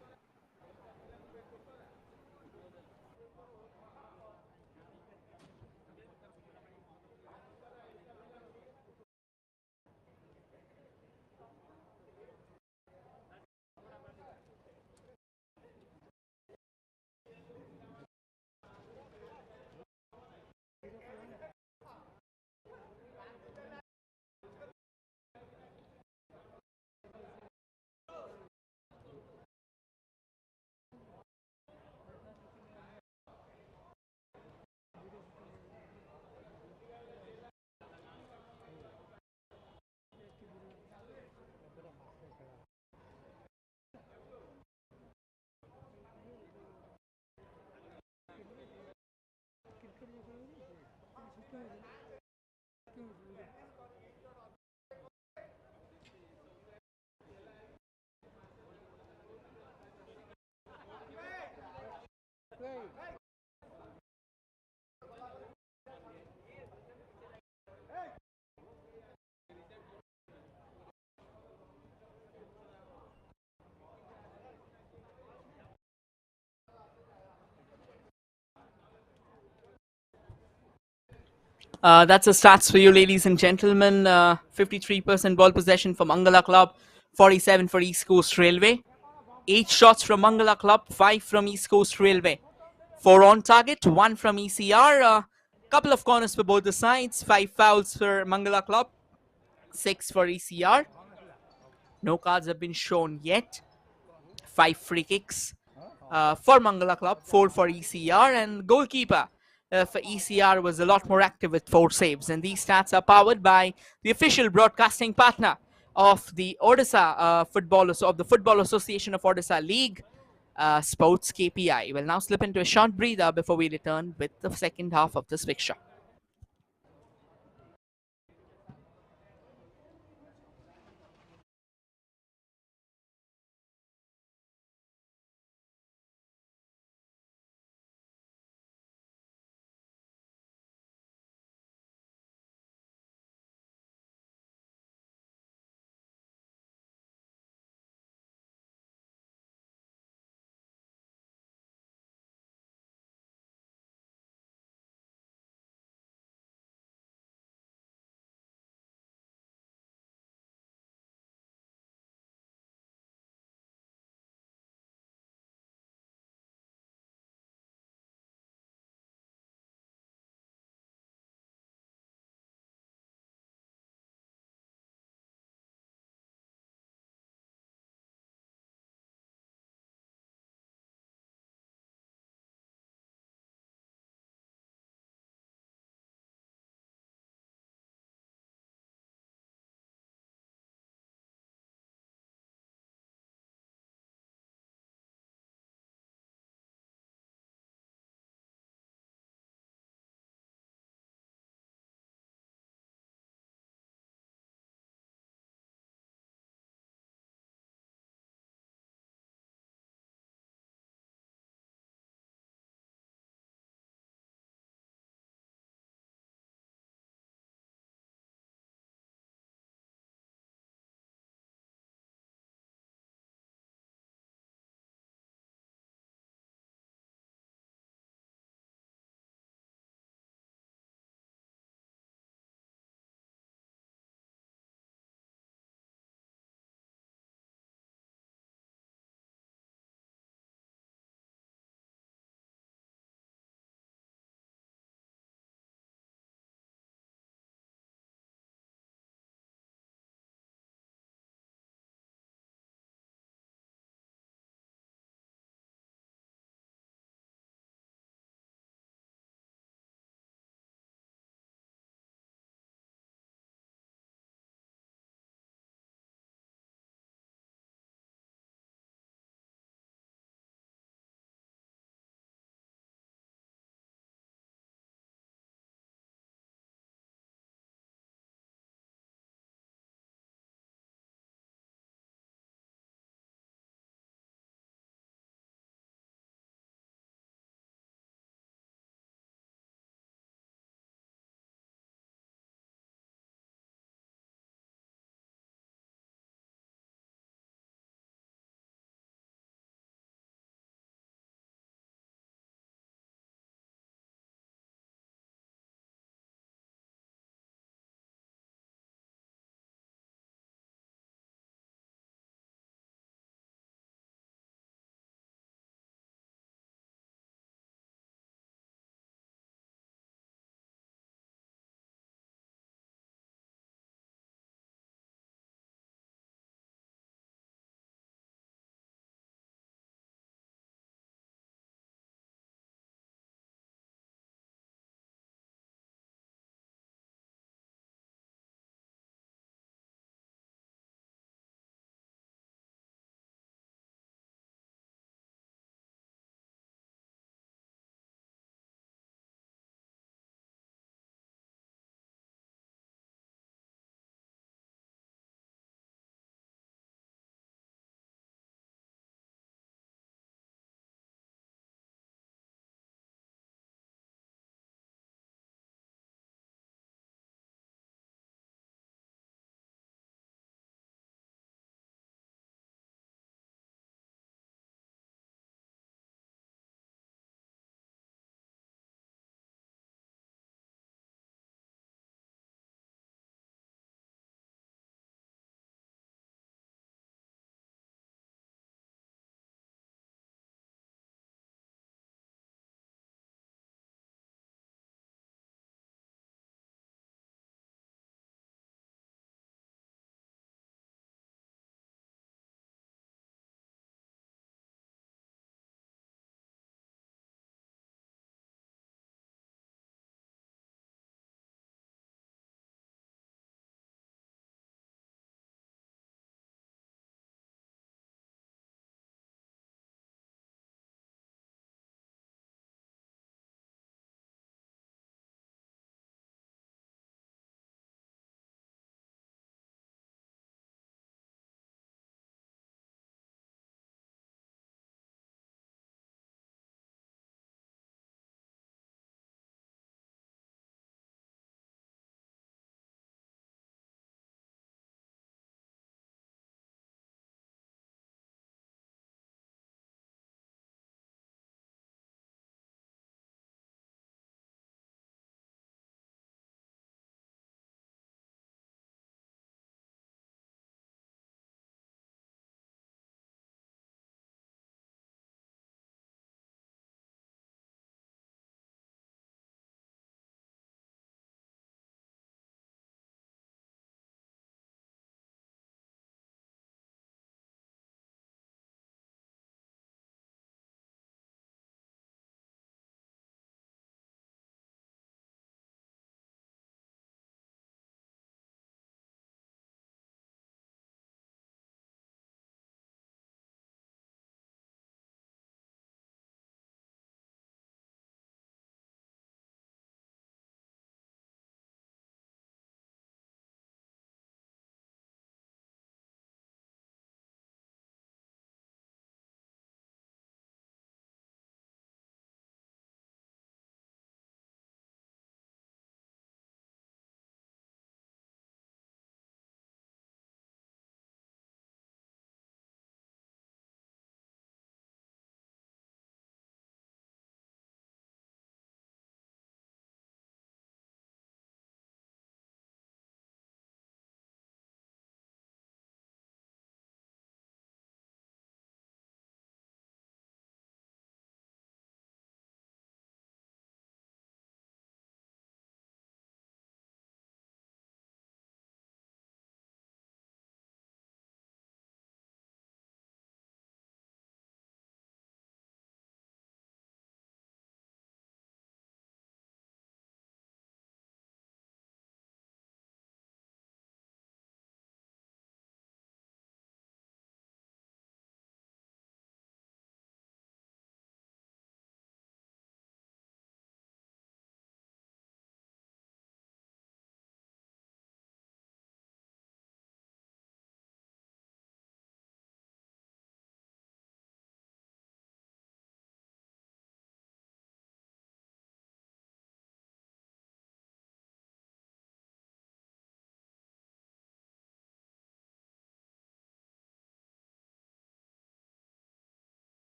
That's the stats for you, ladies and gentlemen. 53% ball possession for Mangala Club, 47 for East Coast Railway. 8 shots from Mangala Club, 5 from East Coast Railway. 4 on target, 1 from ECR. Couple of corners for both the sides. 5 fouls for Mangala Club, 6 for ECR. No cards have been shown yet. 5 free kicks for Mangala Club, 4 for ECR, and goalkeeper for ECR was a lot more active with 4 saves. And these stats are powered by the official broadcasting partner of the Odisha of the Football Association of Odisha League, Sports KPI. We'll now slip into a short breather before we return with the second half of this fixture.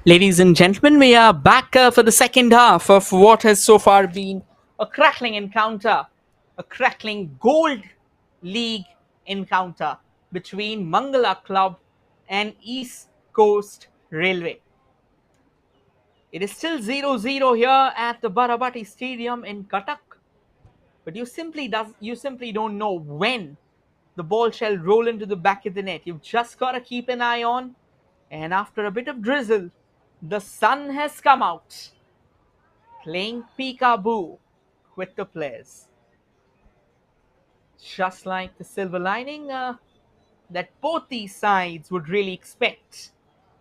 Ladies and gentlemen, we are back for the second half of what has so far been a crackling encounter, a crackling Gold League encounter between Mangala Club and East Coast Railway. It is still 0-0 here at the Barabati Stadium in Cuttack, but you simply don't know when the ball shall roll into the back of the net. You've just got to keep an eye on, and after a bit of drizzle, the sun has come out, playing peekaboo with the players. Just like the silver lining that both these sides would really expect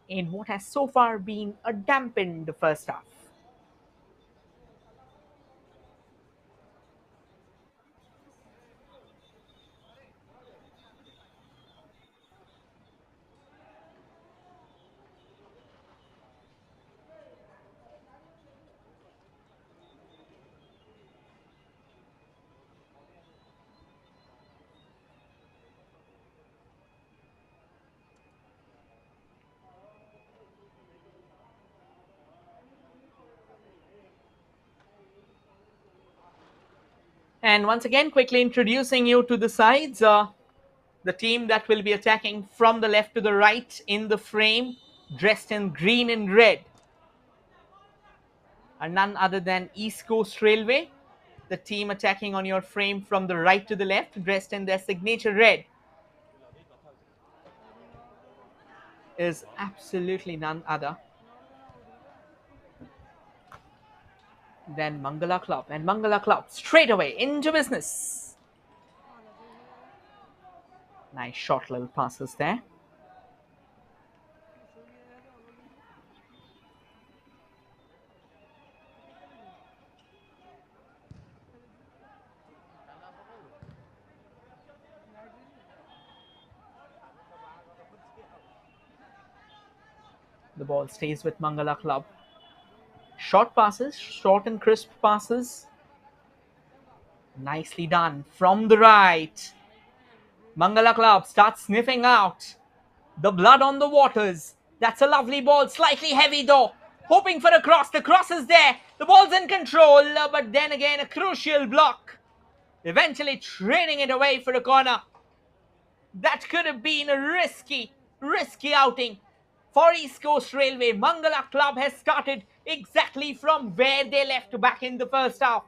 in what has so far been a dampened first half. And once again, quickly introducing you to the sides. The team that will be attacking from the left to the right in the frame, dressed in green and red, are none other than East Coast Railway. The team attacking on your frame from the right to the left, dressed in their signature red, is absolutely none other than Mangala Club. And Mangala Club straight away into business. Nice short little passes there. The ball stays with Mangala Club. Short passes, short and crisp passes. Nicely done from the right. Mangala Club starts sniffing out the blood on the waters. That's a lovely ball, slightly heavy though. Hoping for a cross. The cross is there. The ball's in control, but then again, a crucial block. Eventually training it away for a corner. That could have been a risky outing for East Coast Railway. Mangala Club has started exactly from where they left back in the first half.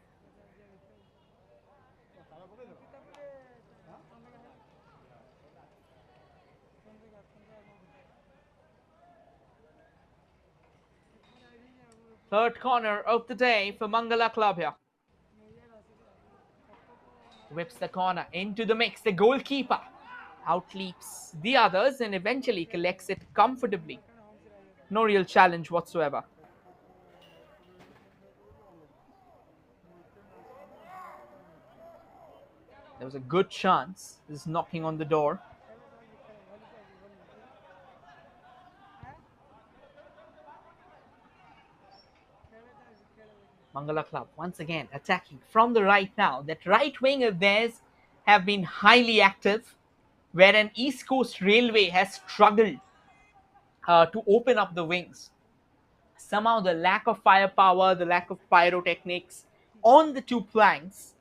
Third corner of the day for Mangala Club here. Whips the corner into the mix. The goalkeeper outleaps the others and eventually collects it comfortably. No real challenge whatsoever. There was a good chance. This is knocking on the door. Mangala Club once again attacking from the right now. That right wing of theirs have been highly active, wherein East Coast Railway has struggled to open up the wings. Somehow the lack of firepower, the lack of pyrotechnics on the two flanks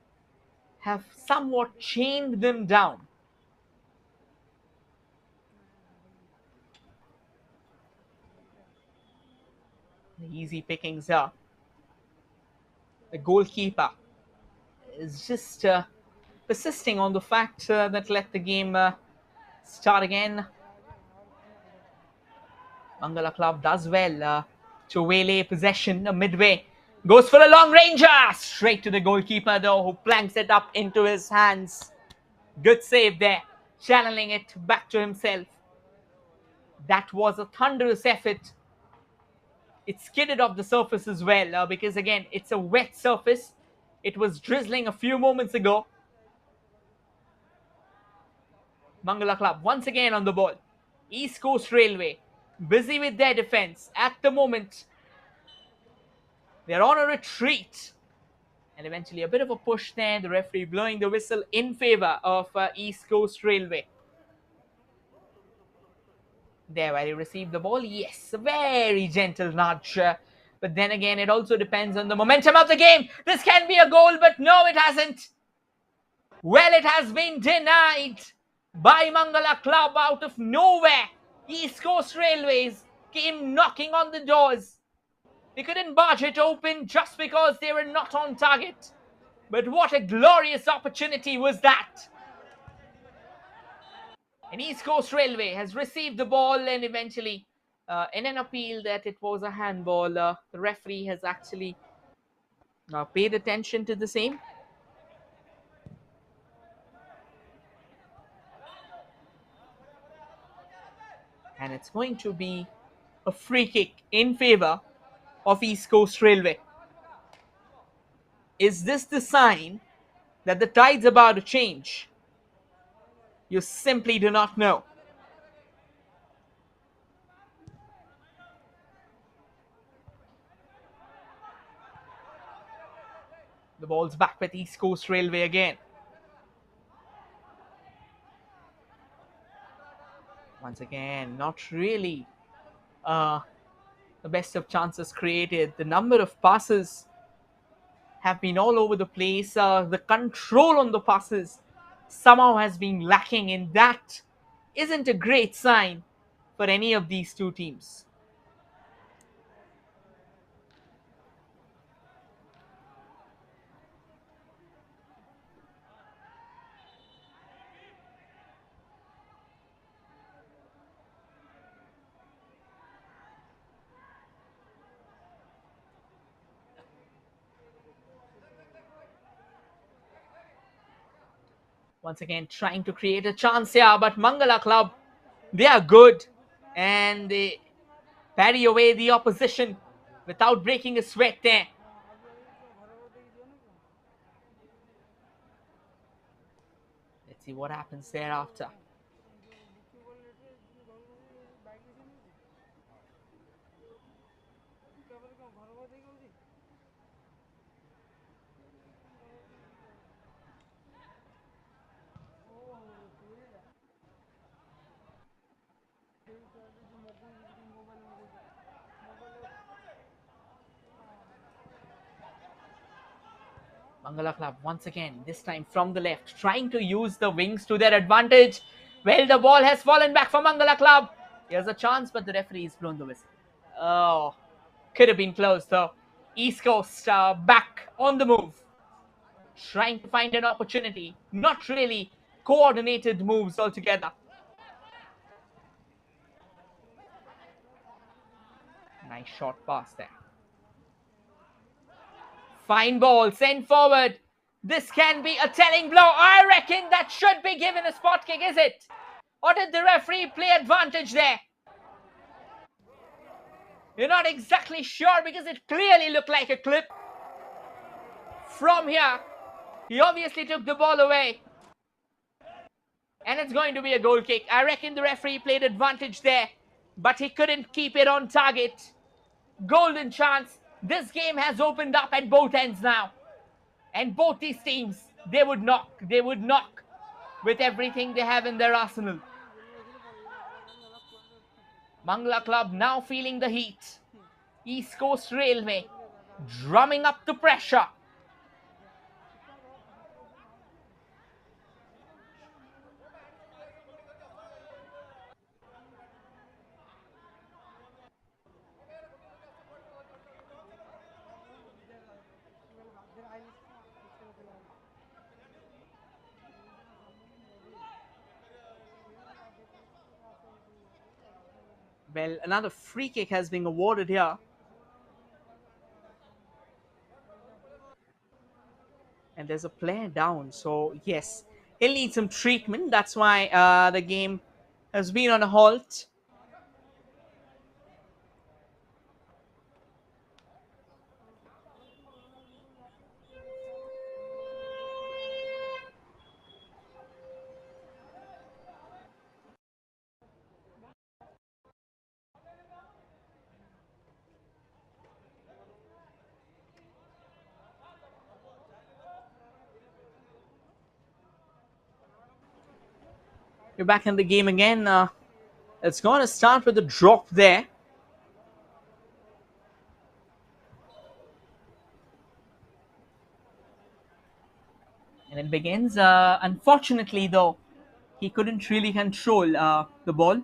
have somewhat chained them down. The easy pickings here. The goalkeeper is just persisting on the fact that let the game start again. Mangala Club does well to waylay possession midway. Goes for a long ranger. Straight to the goalkeeper though, who planks it up into his hands. Good save there. Channeling it back to himself. That was a thunderous effort. It skidded off the surface as well because again, it's a wet surface. It was drizzling a few moments ago. Mangala Club once again on the ball. East Coast Railway busy with their defense at the moment. They're on a retreat. And eventually a bit of a push there. The referee blowing the whistle in favor of East Coast Railway. There, where he received the ball, yes, a very gentle nudge. But then again, it also depends on the momentum of the game. This can be a goal, but no, it hasn't. Well, it has been denied by Mangala Club out of nowhere. East Coast Railways came knocking on the doors. They couldn't barge it open just because they were not on target. But what a glorious opportunity was that! And East Coast Railway has received the ball, and eventually, in an appeal that it was a handball, the referee has actually paid attention to the same. And it's going to be a free kick in favor of East Coast Railway. Is this the sign that the tide's about to change? You simply do not know. The ball's back with East Coast Railway again. Once again, not really uh, the best of chances created. The number of passes have been all over the place. The control on the passes somehow has been lacking, and that isn't a great sign for any of these two teams. Once again, trying to create a chance here, but Mangala Club, they are good and they parry away the opposition without breaking a sweat there. Let's see what happens thereafter. Mangala Club once again, this time from the left, trying to use the wings to their advantage. Well, the ball has fallen back for Mangala Club. Here's a chance, but the referee has blown the whistle. Oh, could have been close though. East Coast back on the move, trying to find an opportunity. Not really coordinated moves altogether. Nice short pass there. Fine ball, sent forward. This can be a telling blow. I reckon that should be given a spot kick, is it? Or did the referee play advantage there? You're not exactly sure because it clearly looked like a clip. From here, he obviously took the ball away. And it's going to be a goal kick. I reckon the referee played advantage there, but he couldn't keep it on target. Golden chance. This game has opened up at both ends now. And both these teams, they would knock. They would knock with everything they have in their arsenal. Mangala Club now feeling the heat. East Coast Railway drumming up the pressure. Well, another free kick has been awarded here. And there's a player down. So, yes, he'll need some treatment. That's why the game has been on a halt. You're back in the game again. It's going to start with a drop there. And it begins. Unfortunately, though, he couldn't really control the ball.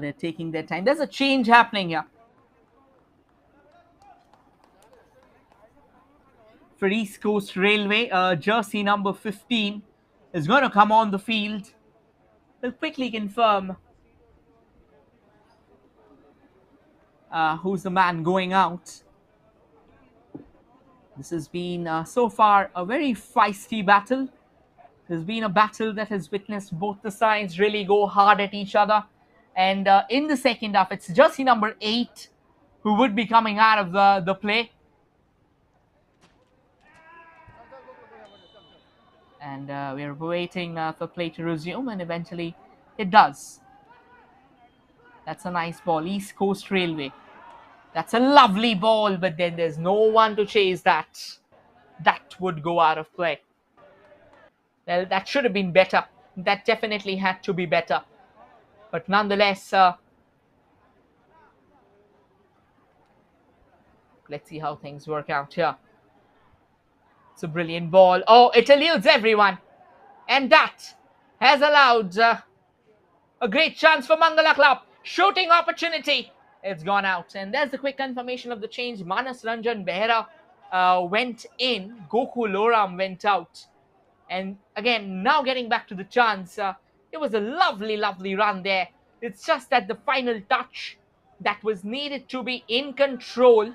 They're taking their time. There's a change happening here. For East Coast Railway, jersey number 15 is going to come on the field. We'll quickly confirm who's the man going out. This has been so far a very feisty battle. There's been a battle that has witnessed both the sides really go hard at each other. And in the second half, it's jersey number 8 who would be coming out of the play. And we're waiting for play to resume, and eventually it does. That's a nice ball. East Coast Railway. That's a lovely ball, but then there's no one to chase that. That would go out of play. Well, that should have been better. That definitely had to be better. But nonetheless, let's see how things work out here. It's a brilliant ball. Oh, it eludes everyone. And that has allowed a great chance for Mangala Club. Shooting opportunity. It's gone out. And there's the quick confirmation of the change. Manas Ranjan Behera went in. Gokul Loram went out. And again, now getting back to the chance. It was a lovely, lovely run there. It's just that the final touch that was needed to be in control,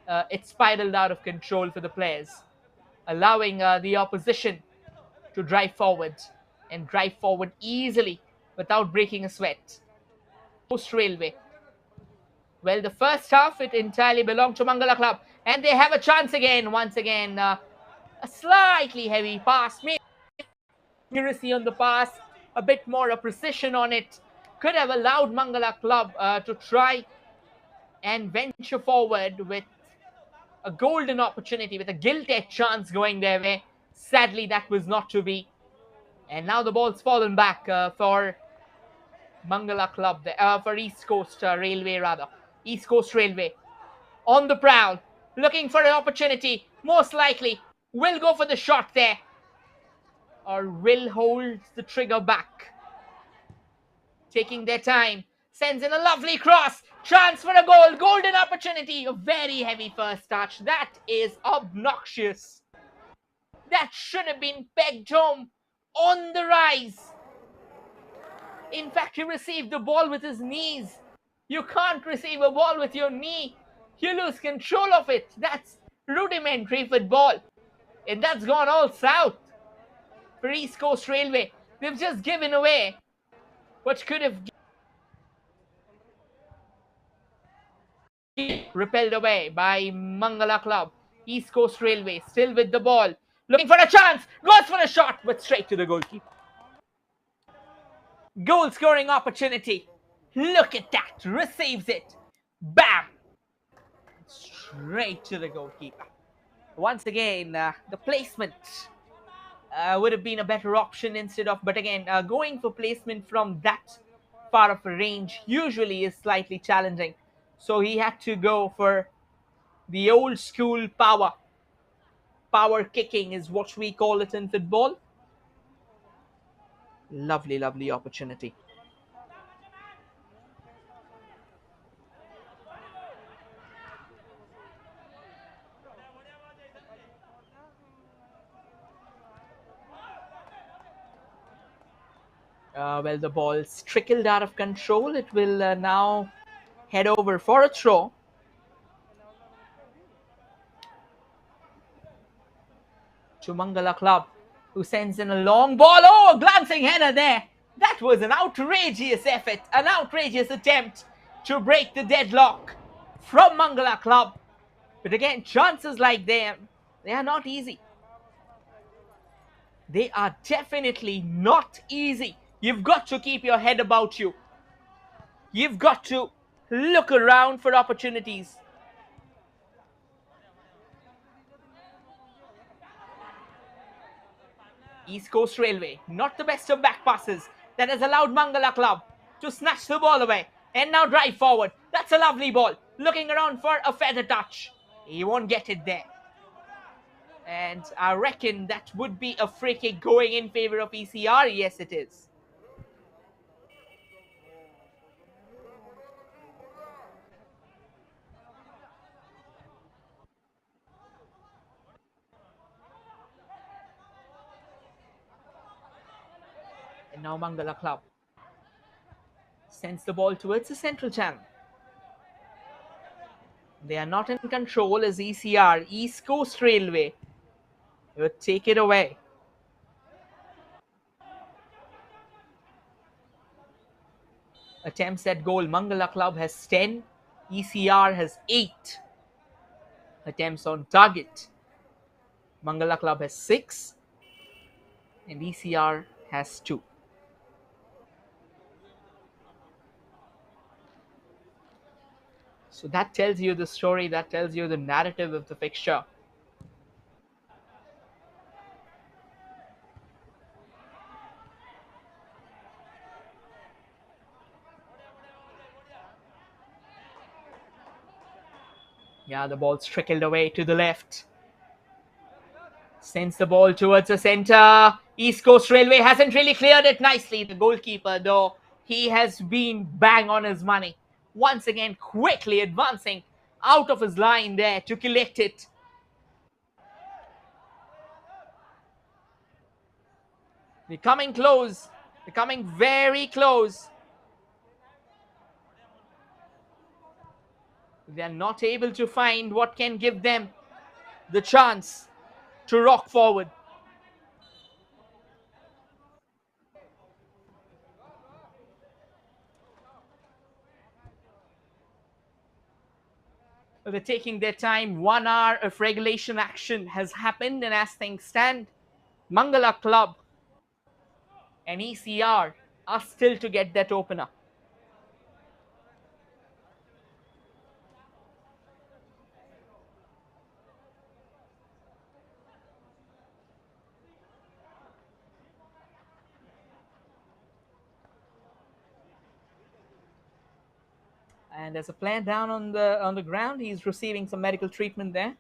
it spiraled out of control for the players, allowing the opposition to drive forward and drive forward easily without breaking a sweat. Coast Railway. Well, the first half, it entirely belonged to Mangala Club. And they have a chance again. Once again, a slightly heavy pass. Maybe accuracy on the pass, a bit more precision on it. Could have allowed Mangala Club to try and venture forward with a golden opportunity, with a gilt-edged chance going their way. Sadly, that was not to be. And now the ball's fallen back for Mangala Club, for East Coast Railway rather. East Coast Railway on the prowl, looking for an opportunity. Most likely will go for the shot there, or will hold the trigger back. Taking their time, sends in a lovely cross. Chance for a goal, golden opportunity. A very heavy first touch. That is obnoxious. That should have been pegged home on the rise. In fact, he received the ball with his knees. You can't receive a ball with your knee. You lose control of it. That's rudimentary football. And that's gone all south for East Coast Railway. They've just given away what could have repelled away by Mangala Club. East Coast Railway still with the ball. Looking for a chance. Goes for a shot, but straight to the goalkeeper. Goal scoring opportunity. Look at that. Receives it. Bam. Straight to the goalkeeper. Once again, the placement would have been a better option instead of, but again, going for placement from that far of a range usually is slightly challenging. So he had to go for the old school power. Power kicking is what we call it in football. Lovely, lovely opportunity. Well, the ball's trickled out of control. It will now head over for a throw. To Mangala Club, who sends in a long ball. Oh, a glancing header there. That was an outrageous effort, an outrageous attempt to break the deadlock from Mangala Club. But again, chances like them, they are not easy. They are definitely not easy. You've got to keep your head about you. You've got to look around for opportunities. East Coast Railway, not the best of back passes. That has allowed Mangala Club to snatch the ball away and now drive forward. That's a lovely ball. Looking around for a feather touch. He won't get it there. And I reckon that would be a free kick going in favor of ECR. Yes, it is. And now Mangala Club sends the ball towards the central channel. They are not in control as ECR, East Coast Railway, would take it away. Attempts at goal, Mangala Club has 10, ECR has 8 attempts on target. Mangala Club has 6 and ECR has 2. So that tells you the story, that tells you the narrative of the fixture. Yeah, the ball's trickled away to the left. Sends the ball towards the center. East Coast Railway hasn't really cleared it nicely. The goalkeeper, though, he has been bang on his money. Once again, quickly advancing out of his line there to collect it. They're coming close. They're coming very close. They're not able to find what can give them the chance to rock forward. They're taking their time. 1 hour of regulation action has happened, and as things stand, Mangala Club and ECR are still to get that opener. And there's a player down on the ground. He's receiving some medical treatment there.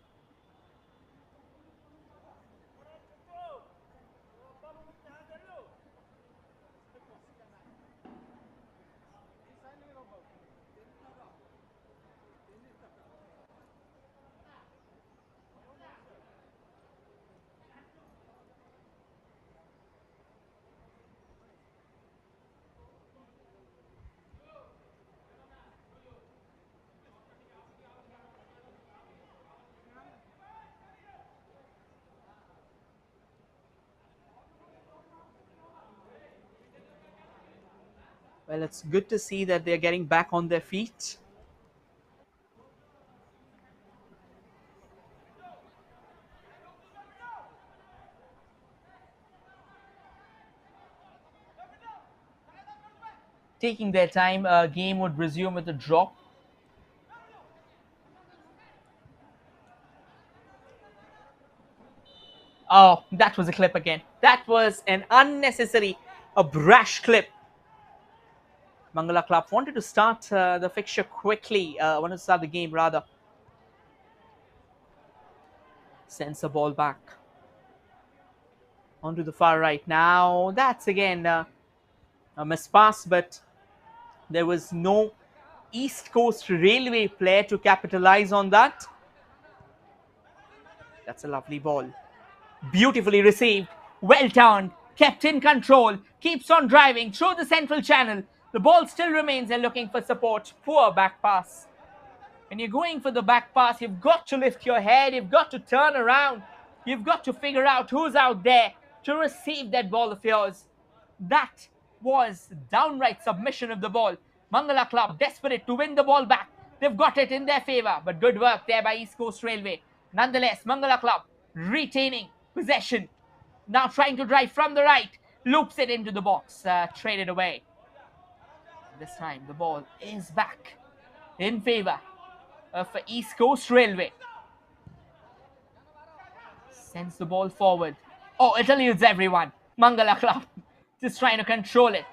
Well, it's good to see that they're getting back on their feet. Taking their time, game would resume with a drop. Oh, that was a clip again. That was an unnecessary, a brash clip. Mangala Club wanted to start the fixture quickly, wanted to start the game rather. Sends the ball back onto the far right. Now, that's again a mispass, but there was no East Coast Railway player to capitalize on that. That's a lovely ball. Beautifully received, well turned, kept in control, keeps on driving through the central channel. The ball still remains and looking for support. Poor back pass. When you're going for the back pass, you've got to lift your head, you've got to turn around, you've got to figure out who's out there to receive that ball of yours. That was downright submission of the ball. Mangala Club desperate to win the ball back. They've got it in their favor, but good work there by East Coast Railway. Nonetheless, Mangala Club retaining possession. Now trying to drive from the right. Loops it into the box. Traded away. This time the ball is back in favor of East Coast Railway. Sends the ball forward. Oh, it eludes everyone. Mangala Club just trying to control it.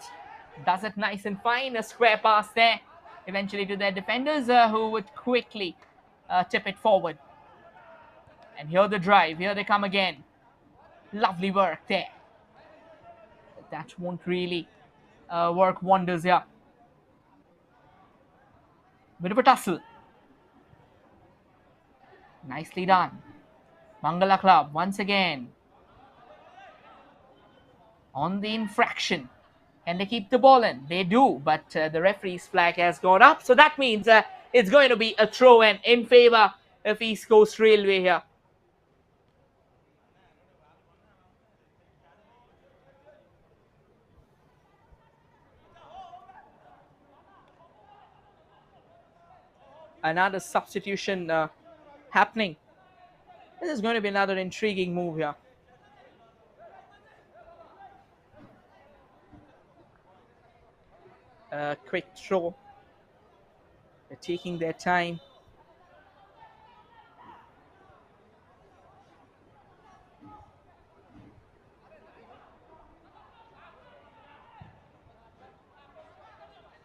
Does it nice and fine. A square pass there, eventually to their defenders, who would quickly tip it forward. And here the drive. Here they come again. Lovely work there. But that won't really work wonders here. Bit of a tussle. Nicely done. Mangala Club once again on the infraction. Can they keep the ball in? They do, but the referee's flag has gone up. So that means it's going to be a throw in favor of East Coast Railway here. Another substitution happening. This is going to be another intriguing move here. Quick throw. They're taking their time.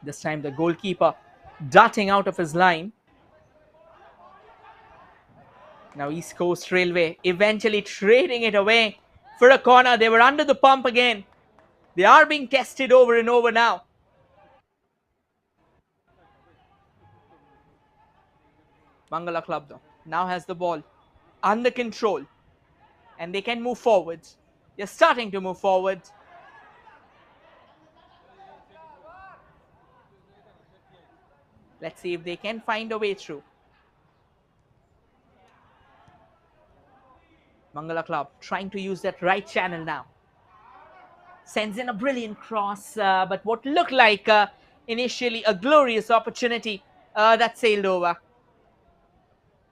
This time the goalkeeper darting out of his line. Now East Coast Railway eventually trading it away for a corner. They were under the pump again. They are being tested over and over now. Mangala Club though now has the ball under control and they can move forward. They're starting to move forward. Let's see if they can find a way through. Mangala Club trying to use that right channel now. Sends in a brilliant cross, but what looked like initially a glorious opportunity that sailed over.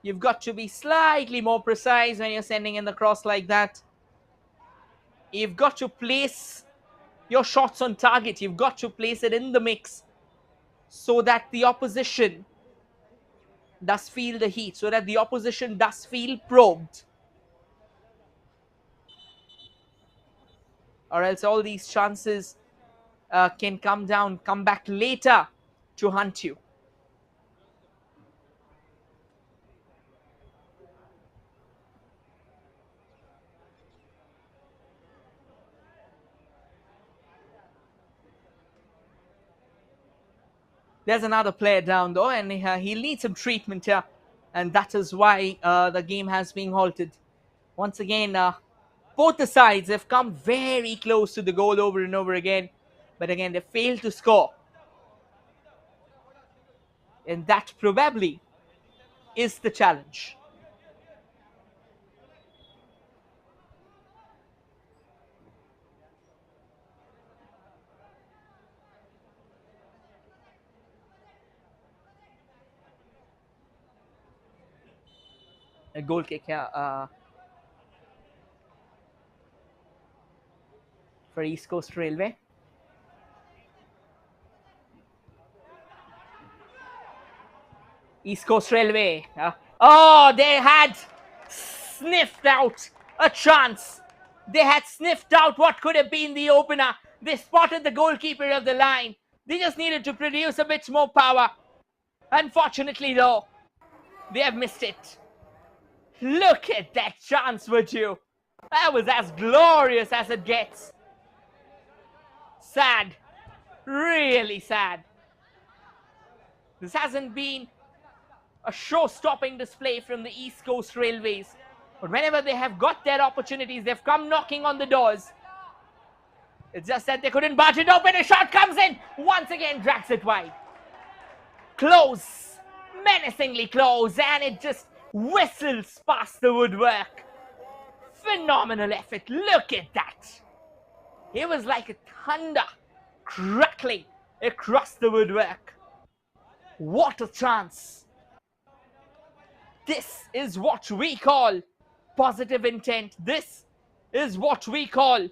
You've got to be slightly more precise when you're sending in the cross like that. You've got to place your shots on target. You've got to place it in the mix so that the opposition does feel the heat, so that the opposition does feel probed. Or else all these chances can come back later to hunt you. There's another player down though, and he'll need some treatment here, and that is why the game has been halted. Once again, both the sides have come very close to the goal over and over again, but again they failed to score. And that probably is the challenge. A goal kick here for East Coast Railway. East Coast Railway. Oh, they had sniffed out a chance. They had sniffed out what could have been the opener. They spotted the goalkeeper of the line. They just needed to produce a bit more power. Unfortunately, though, they have missed it. Look at that chance, would you? That was as glorious as it gets. Sad. Really sad. This hasn't been a show-stopping display from the East Coast Railways. But whenever they have got their opportunities, they've come knocking on the doors. It's just that they couldn't barge it open. A shot comes in. Once again, drags it wide. Close. Menacingly close. And it just whistles past the woodwork. Phenomenal effort. Look at that. It was like a thunder crackling across the woodwork. What a chance. This is what we call positive intent. This is what we call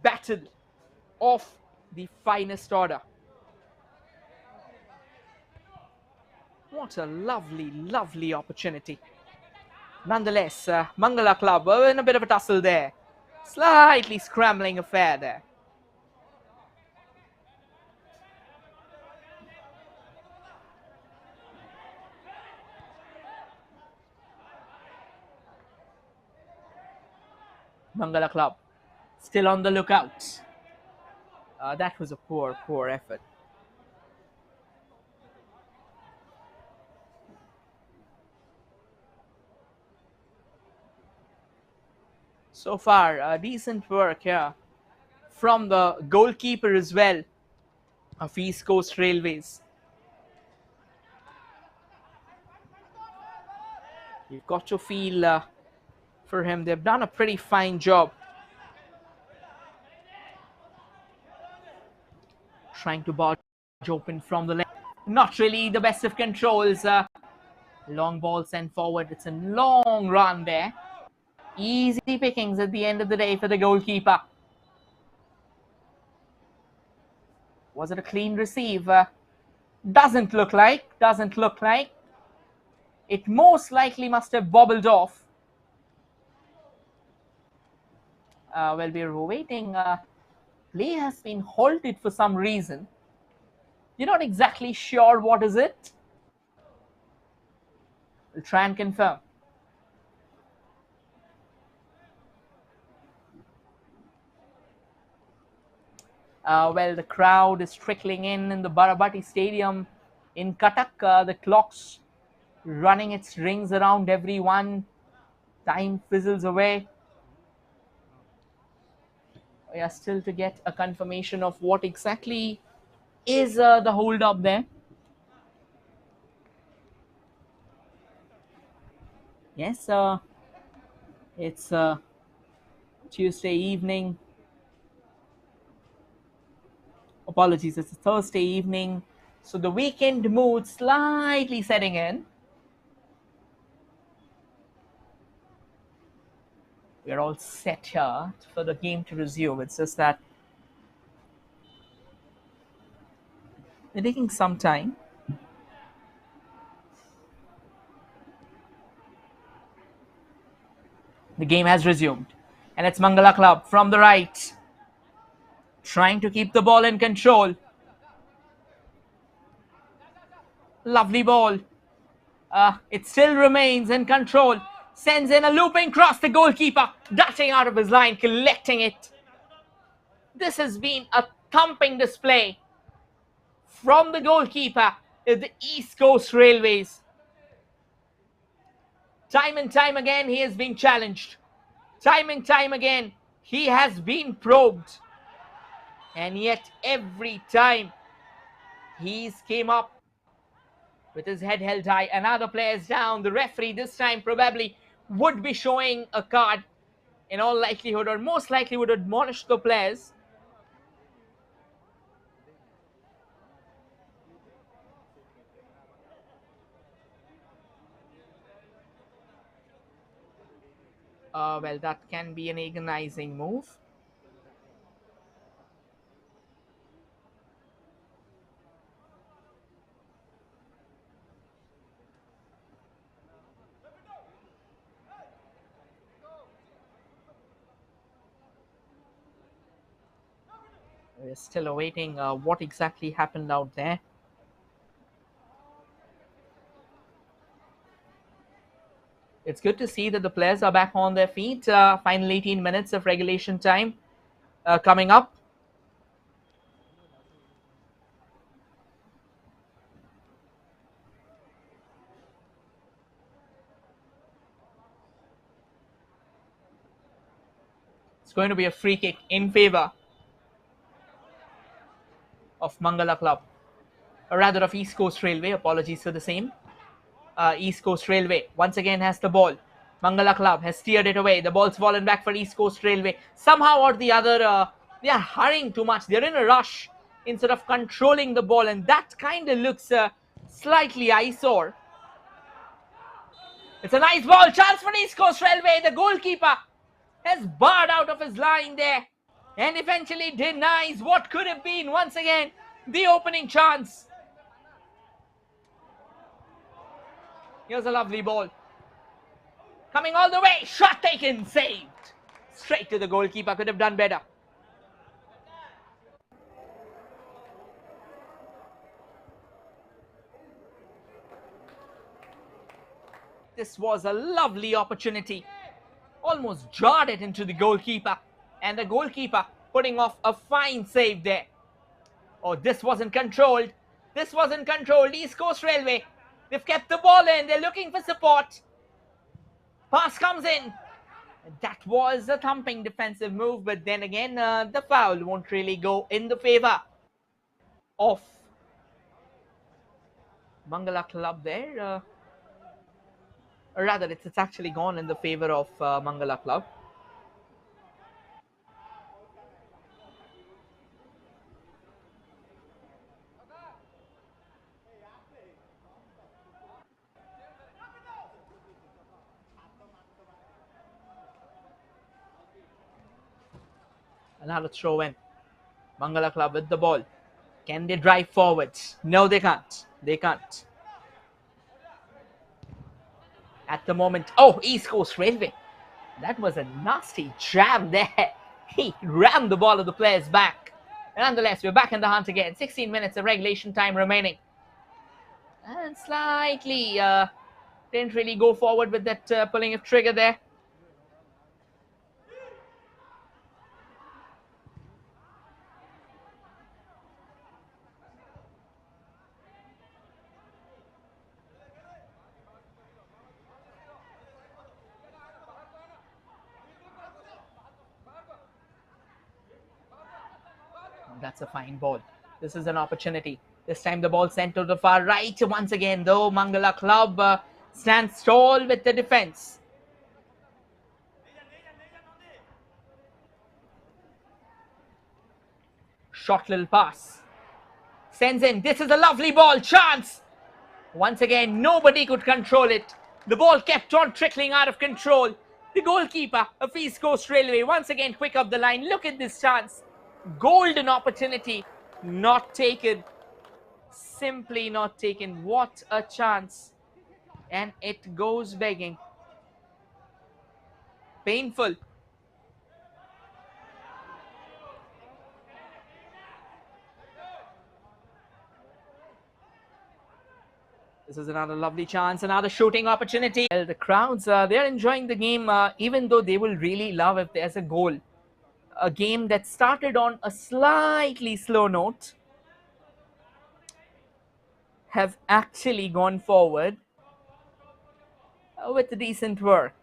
battle of the finest order. What a lovely, lovely opportunity. Nonetheless, Mangala Club were in a bit of a tussle there. Slightly scrambling affair there. Mangala Club still on the lookout. That was a poor effort. So far, decent work here from the goalkeeper as well of East Coast Railways. You've got to feel for him. They've done a pretty fine job trying to barge open from the left. Not really the best of controls. Long ball sent forward. It's a long run there. Easy pickings at the end of the day for the goalkeeper. Was it a clean receive? Doesn't look like. It most likely must have bobbled off. Well, we're waiting. Play has been halted for some reason. You're not exactly sure what is it. We'll try and confirm. Well, the crowd is trickling in the Barabati Stadium in Cuttack. The clock's running its rings around everyone. Time fizzles away. We are still to get a confirmation of what exactly is the hold up there. Yes, it's Tuesday evening. Apologies, it's a Thursday evening. So the weekend mood slightly setting in. We're all set here for the game to resume. It's just that they're taking some time. The game has resumed. And it's Mangala Club from the right, trying to keep the ball in control. Lovely ball. It still remains in control. Sends in a looping cross. The goalkeeper dashing out of his line, collecting it. This has been a thumping display from the goalkeeper of the East Coast Railways. Time and time again, he has been challenged. Time and time again, he has been probed. And yet, every time, he's came up with his head held high. Another player's down. The referee this time probably would be showing a card in all likelihood, or most likely would admonish the players. Well, that can be an agonizing move. We're still awaiting what exactly happened out there. It's good to see that the players are back on their feet. Final 18 minutes of regulation time coming up. It's going to be a free kick in favor of Mangala Club, or rather of East Coast Railway. Apologies for the same. East Coast Railway once again has the ball. Mangala Club has steered it away. The ball's fallen back for East Coast Railway. Somehow or the other, they are hurrying too much. They're in a rush instead of controlling the ball, and that kind of looks slightly eyesore. It's a nice ball. Chance for East Coast Railway. The goalkeeper has barred out of his line there and eventually denies what could have been, once again, the opening chance. Here's a lovely ball. Coming all the way. Shot taken. Saved. Straight to the goalkeeper. Could have done better. This was a lovely opportunity. Almost jarred it into the goalkeeper. And the goalkeeper putting off a fine save there. Oh, this wasn't controlled. This wasn't controlled. East Coast Railway. They've kept the ball in. They're looking for support. Pass comes in. That was a thumping defensive move, but then again, the foul won't really go in the favor of Mangala Club there. Or rather, it's actually gone in the favor of Mangala Club. Another throw in. Mangala Club with the ball. Can they drive forward? No, they can't. They can't. At the moment, oh, East Coast Railway. That was a nasty jam there. He rammed the ball of the player's back. Nonetheless, we're back in the hunt again. 16 minutes of regulation time remaining. And slightly didn't really go forward with that pulling of trigger there. That's a fine ball. This is an opportunity. This time the ball sent to the far right. Once again, though, Mangala Club stands tall with the defense. Short little pass. Sends in. This is a lovely ball. Chance. Once again, nobody could control it. The ball kept on trickling out of control. The goalkeeper of East Coast Railway once again quick up the line. Look at this chance. Golden opportunity. Not taken. Simply not taken. What a chance. And it goes begging. Painful. This is another lovely chance, another shooting opportunity. Well, the crowds, they're enjoying the game, even though they will really love if there's a goal. A game that started on a slightly slow note have actually gone forward with decent work.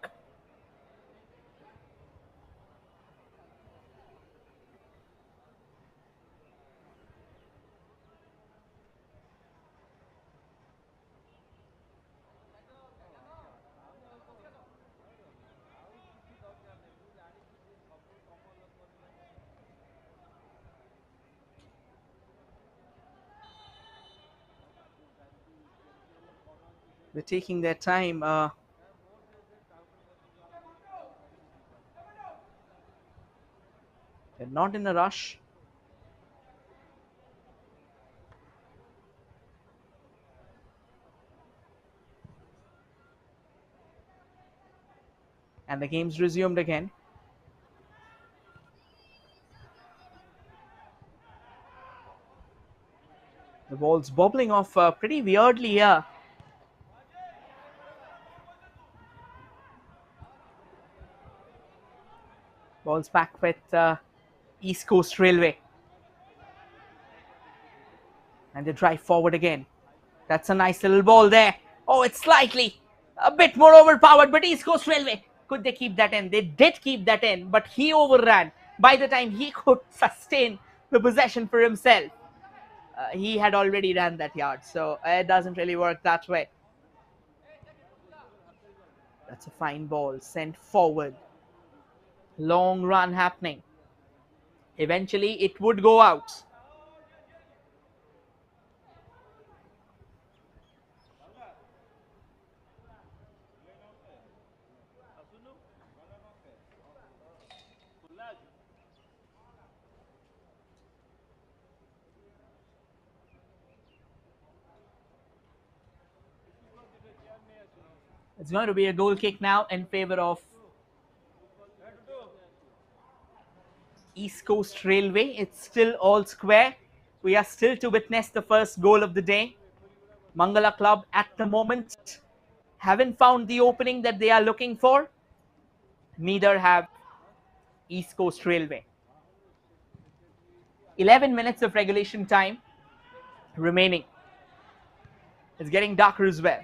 They're taking their time. They're not in a rush. And the game's resumed again. The ball's bobbling off pretty weirdly here. Ball's back with East Coast Railway. And they drive forward again. That's a nice little ball there. Oh, it's slightly a bit more overpowered, but East Coast Railway, could they keep that in? They did keep that in, but he overran. By the time he could sustain the possession for himself, he had already ran that yard, so it doesn't really work that way. That's a fine ball sent forward. Long run happening. Eventually, it would go out. It's going to be a goal kick now in favor of East Coast Railway. It's still all square. We are still to witness the first goal of the day. Mangala Club at the moment haven't found the opening that they are looking for. Neither have East Coast Railway. 11 minutes of regulation time remaining. It's getting darker as well.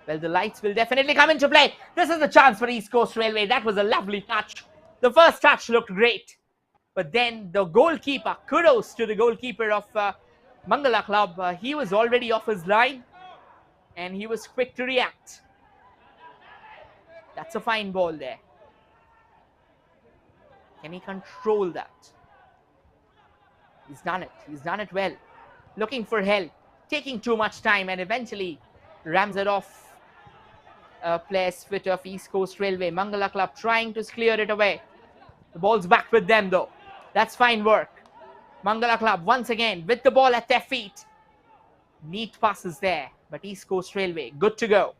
Well, the lights will definitely come into play. This is the chance for East Coast Railway. That was a lovely touch. The first touch looked great. But then the goalkeeper, kudos to the goalkeeper of Mangala Club. He was already off his line and he was quick to react. That's a fine ball there. Can he control that? He's done it. He's done it well. Looking for help, taking too much time, and eventually rams it off player's foot of East Coast Railway. Mangala Club trying to clear it away. The ball's back with them though. That's fine work. Mangala Club once again with the ball at their feet. Neat passes there, but East Coast Railway good to go.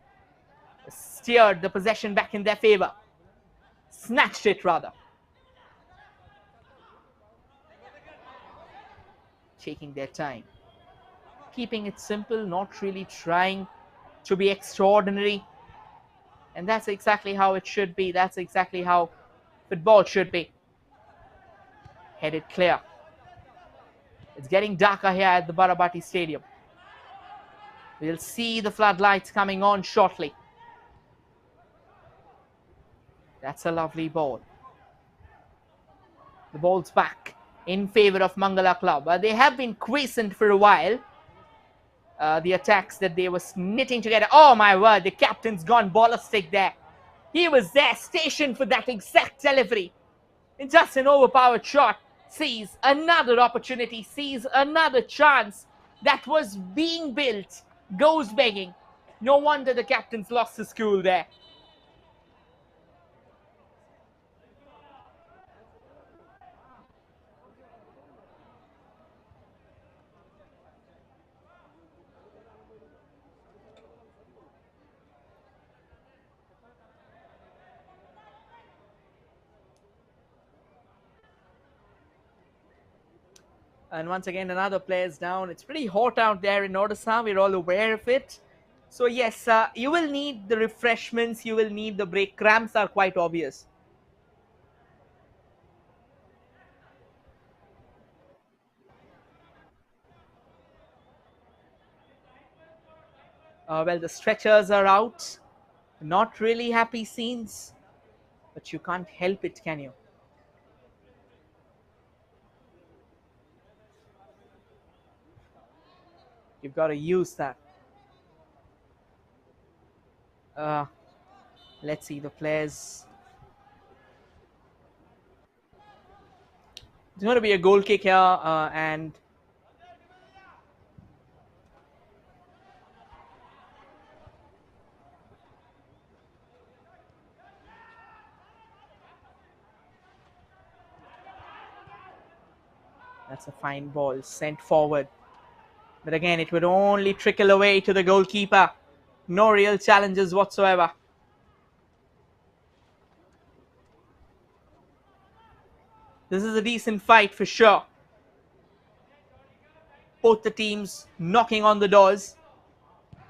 Steered the possession back in their favor. Snatched it rather. Taking their time. Keeping it simple, not really trying to be extraordinary. And that's exactly how it should be. That's exactly how football should be. Headed clear. It's getting darker here at the Barabati Stadium. We'll see the floodlights coming on shortly. That's a lovely ball. The ball's back in favor of Mangala Club. They have been quiescent for a while. The attacks that they were knitting together. Oh my word, the captain's gone ballistic there. He was there, stationed for that exact delivery. In just an overpowered shot, sees another opportunity, sees another chance that was being built, goes begging. No wonder the captain's lost his cool there. And once again, another player's down. It's pretty hot out there in Odisha. We're all aware of it. So yes, you will need the refreshments. You will need the break. Cramps are quite obvious. Well, the stretchers are out. Not really happy scenes. But you can't help it, can you? You've got to use that. Uh, let's see the players. It's going to be a goal kick here, and that's a fine ball sent forward. But again, it would only trickle away to the goalkeeper. No real challenges whatsoever. This is a decent fight for sure. Both the teams knocking on the doors,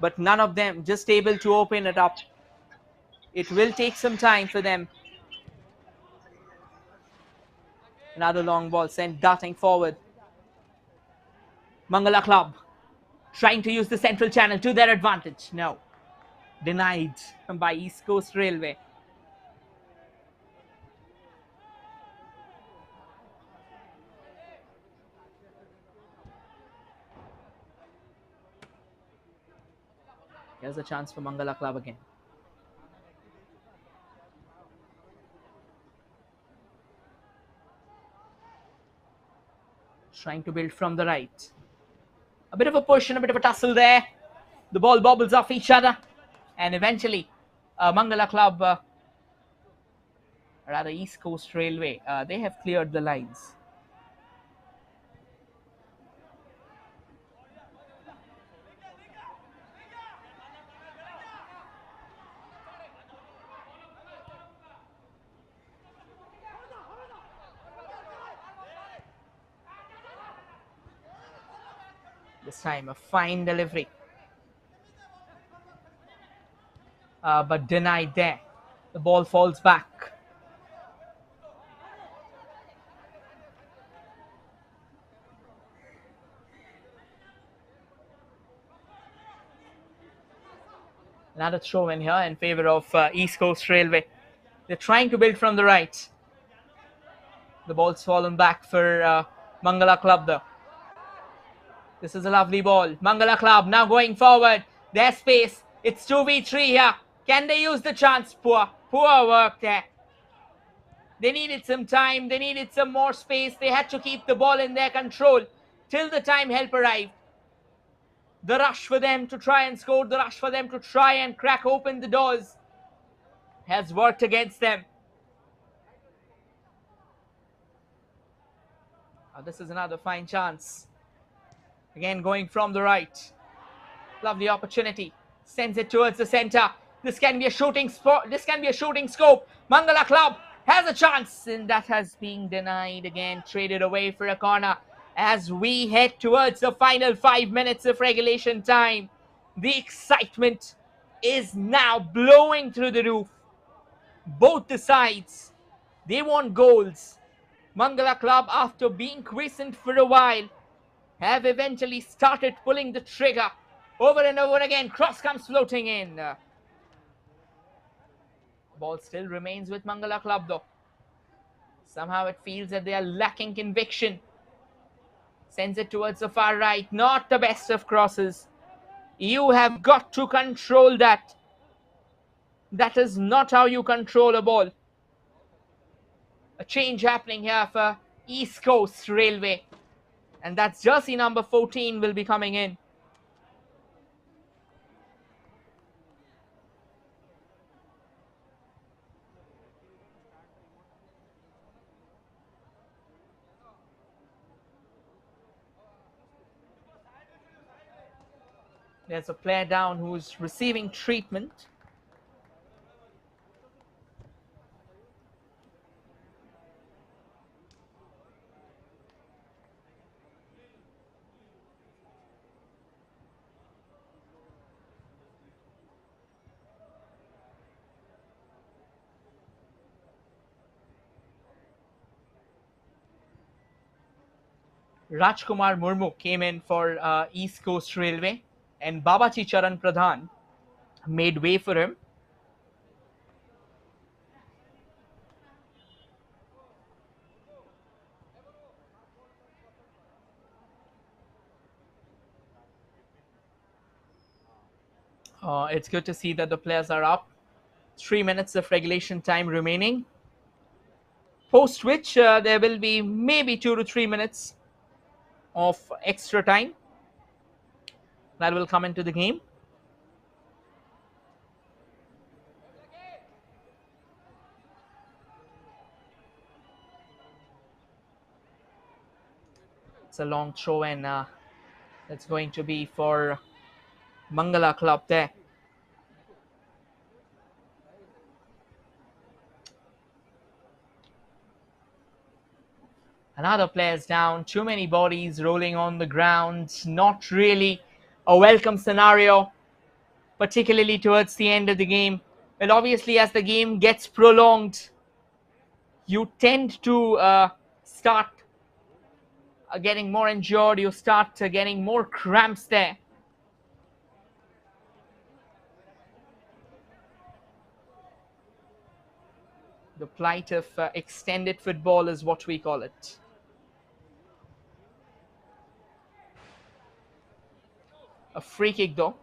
but none of them just able to open it up. It will take some time for them. Another long ball sent darting forward. Mangala Club trying to use the central channel to their advantage. No. Denied by East Coast Railway. Here's a chance for Mangala Club again. Trying to build from the right. A bit of a push and a bit of a tussle there. The ball bobbles off each other. And eventually, Mangala Club, rather East Coast Railway, they have cleared the lines. This time a fine delivery. But denied there. The ball falls back. Another throw in here in favor of East Coast Railway. They're trying to build from the right. The ball's fallen back for Mangala Club though. This is a lovely ball. Mangala Club now going forward. Their space. It's 2v3 here. Can they use the chance? Poor work there. They needed some time. They needed some more space. They had to keep the ball in their control till the time help arrived. The rush for them to try and score, the rush for them to try and crack open the doors has worked against them. This is another fine chance. Again going from the right. Lovely opportunity. Sends it towards the center. This can be a shooting spot. This can be a shooting scope. Mangala Club has a chance, and that has been denied again. Traded away for a corner. As we head towards the final 5 minutes of regulation time, the excitement is now blowing through the roof. Both the sides, they want goals. Mangala Club, after being quiescent for a while, have eventually started pulling the trigger over and over again. Cross comes floating in. Ball still remains with Mangala Club though. Somehow it feels that they are lacking conviction. Sends it towards the far right. Not the best of crosses. You have got to control that. That is not how you control a ball. A change happening here for East Coast Railway. And that's jersey number 14 will be coming in. There's a player down who's receiving treatment. Rajkumar Murmu came in for East Coast Railway, and Babaji Charan Pradhan made way for him. It's good to see that the players are up. 3 minutes of regulation time remaining, post which there will be maybe 2 to 3 minutes of extra time that will come into the game. It's a long throw, and it's going to be for Mangala Club there. Another player's down. Too many bodies rolling on the ground. Not really a welcome scenario, particularly towards the end of the game. Well, obviously, as the game gets prolonged, you tend to start getting more injured. You start getting more cramps there. The plight of extended football is what we call it. A free kick though.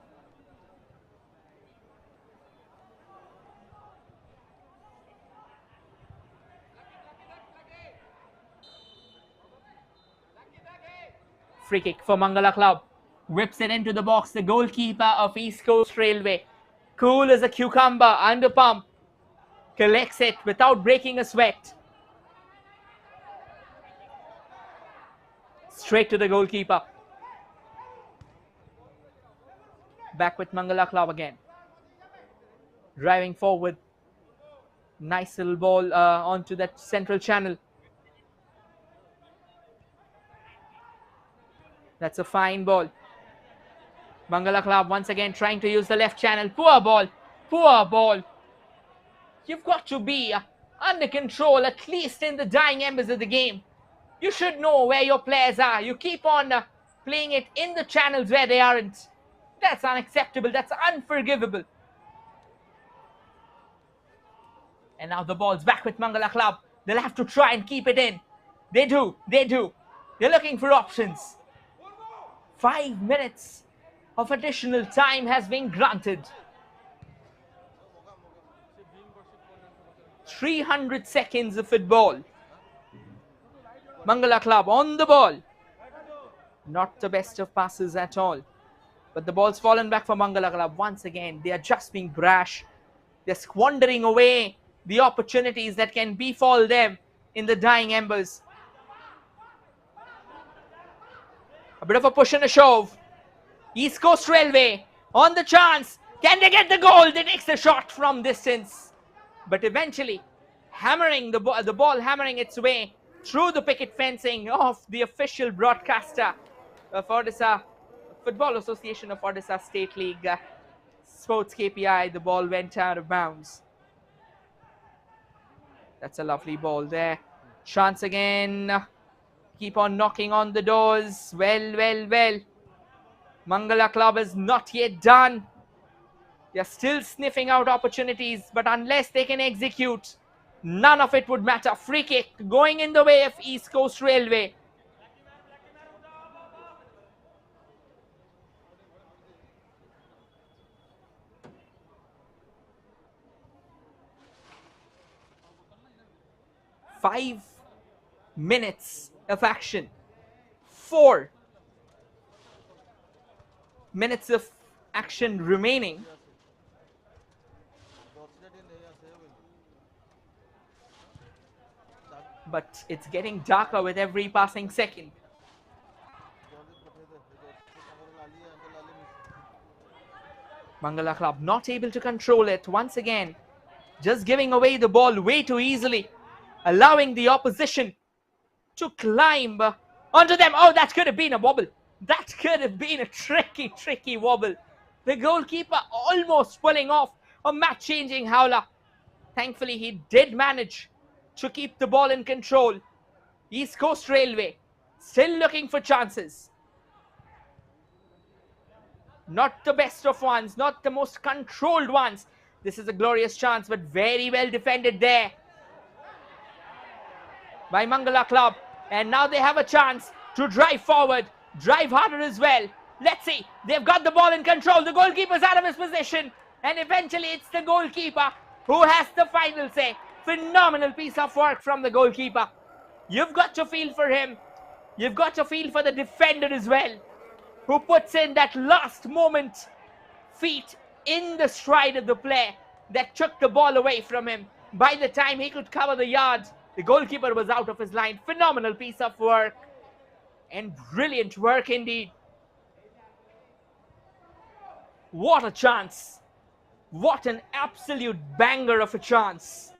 Free kick for Mangala Club. Whips it into the box. The goalkeeper of East Coast Railway, cool as a cucumber, under pump, collects it without breaking a sweat. Straight to the goalkeeper. Back with Mangala Club again. Driving forward. Nice little ball onto that central channel. That's a fine ball. Mangala Club once again trying to use the left channel. Poor ball. Poor ball. You've got to be under control, at least in the dying embers of the game. You should know where your players are. You keep on playing it in the channels where they aren't. That's unacceptable. That's unforgivable. And now the ball's back with Mangala Club. They'll have to try and keep it in. They do. They do. They're looking for options. 5 minutes of additional time has been granted. 300 seconds of football. Mangala Club on the ball. Not the best of passes at all. But the ball's fallen back for Mangala Club once again. They are just being brash. They're squandering away the opportunities that can befall them in the dying embers. A bit of a push and a shove. East Coast Railway on the chance. Can they get the goal? They takes the shot from distance. But eventually, hammering the ball hammering its way through the picket fencing of the official broadcaster of Odisha Football Association of Odisha State League Sports KPI. The ball went out of bounds. That's a lovely ball there. Chance again. Keep on knocking on the doors. Well. Mangala Club is not yet done. They're still sniffing out opportunities, but unless they can execute, none of it would matter. Free kick going in the way of East Coast Railway. Five minutes of action. 4 minutes of action remaining. But it's getting darker with every passing second. Mangala Club not able to control it once again. Just giving away the ball way too easily. Allowing the opposition to climb onto them. Oh, that could have been a wobble. That could have been a tricky wobble. The goalkeeper almost pulling off a match-changing howler. Thankfully, he did manage to keep the ball in control. East Coast Railway still looking for chances. Not the best of ones, not the most controlled ones. This is a glorious chance, but very well defended there by Mangala Club. And now they have a chance to drive forward, drive harder as well. Let's see, they've got the ball in control. The goalkeeper's out of his position, and eventually it's the goalkeeper who has the final say. Phenomenal piece of work from the goalkeeper. You've got to feel for him. You've got to feel for the defender as well, who puts in that last moment feet in the stride of the player that took the ball away from him. By the time he could cover the yard, the goalkeeper was out of his line. Phenomenal piece of work, and brilliant work indeed. What a chance. What an absolute banger of a chance.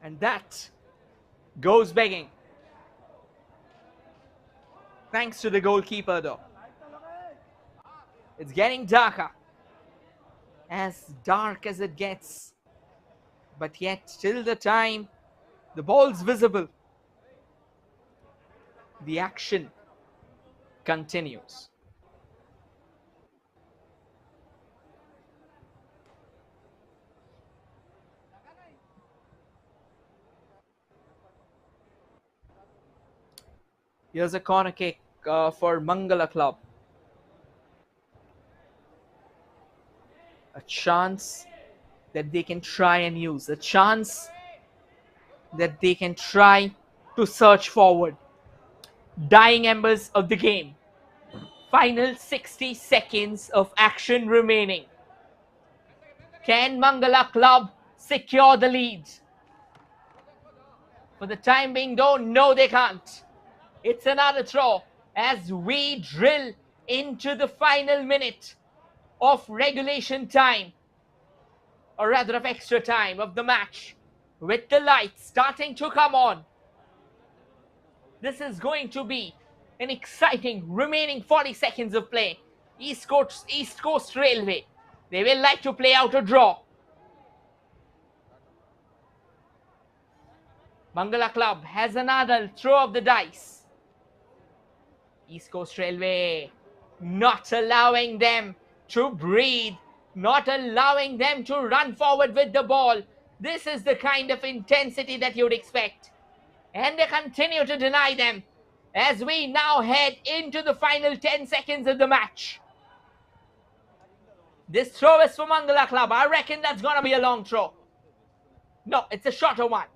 And that goes begging. Thanks to the goalkeeper though. It's getting darker. As dark as it gets. But yet, till the time the ball's visible, the action continues. Here's a corner kick for Mangala Club. A chance that they can try and use. A chance that they can try to search forward. Dying embers of the game. Final 60 seconds of action remaining. Can Mangala Club secure the lead? For the time being though, no they can't. It's another throw as we drill into the final minute of regulation time, or rather of extra time of the match, with the lights starting to come on. This is going to be an exciting remaining 40 seconds of play. East Coast Railway, they will like to play out a draw. Mangala Club has another throw of the dice. East Coast Railway not allowing them to breathe, not allowing them to run forward with the ball. This is the kind of intensity that you'd expect. And they continue to deny them as we now head into the final 10 seconds of the match. This throw is for Mangala Club. I reckon that's going to be a long throw. No, it's a shorter one.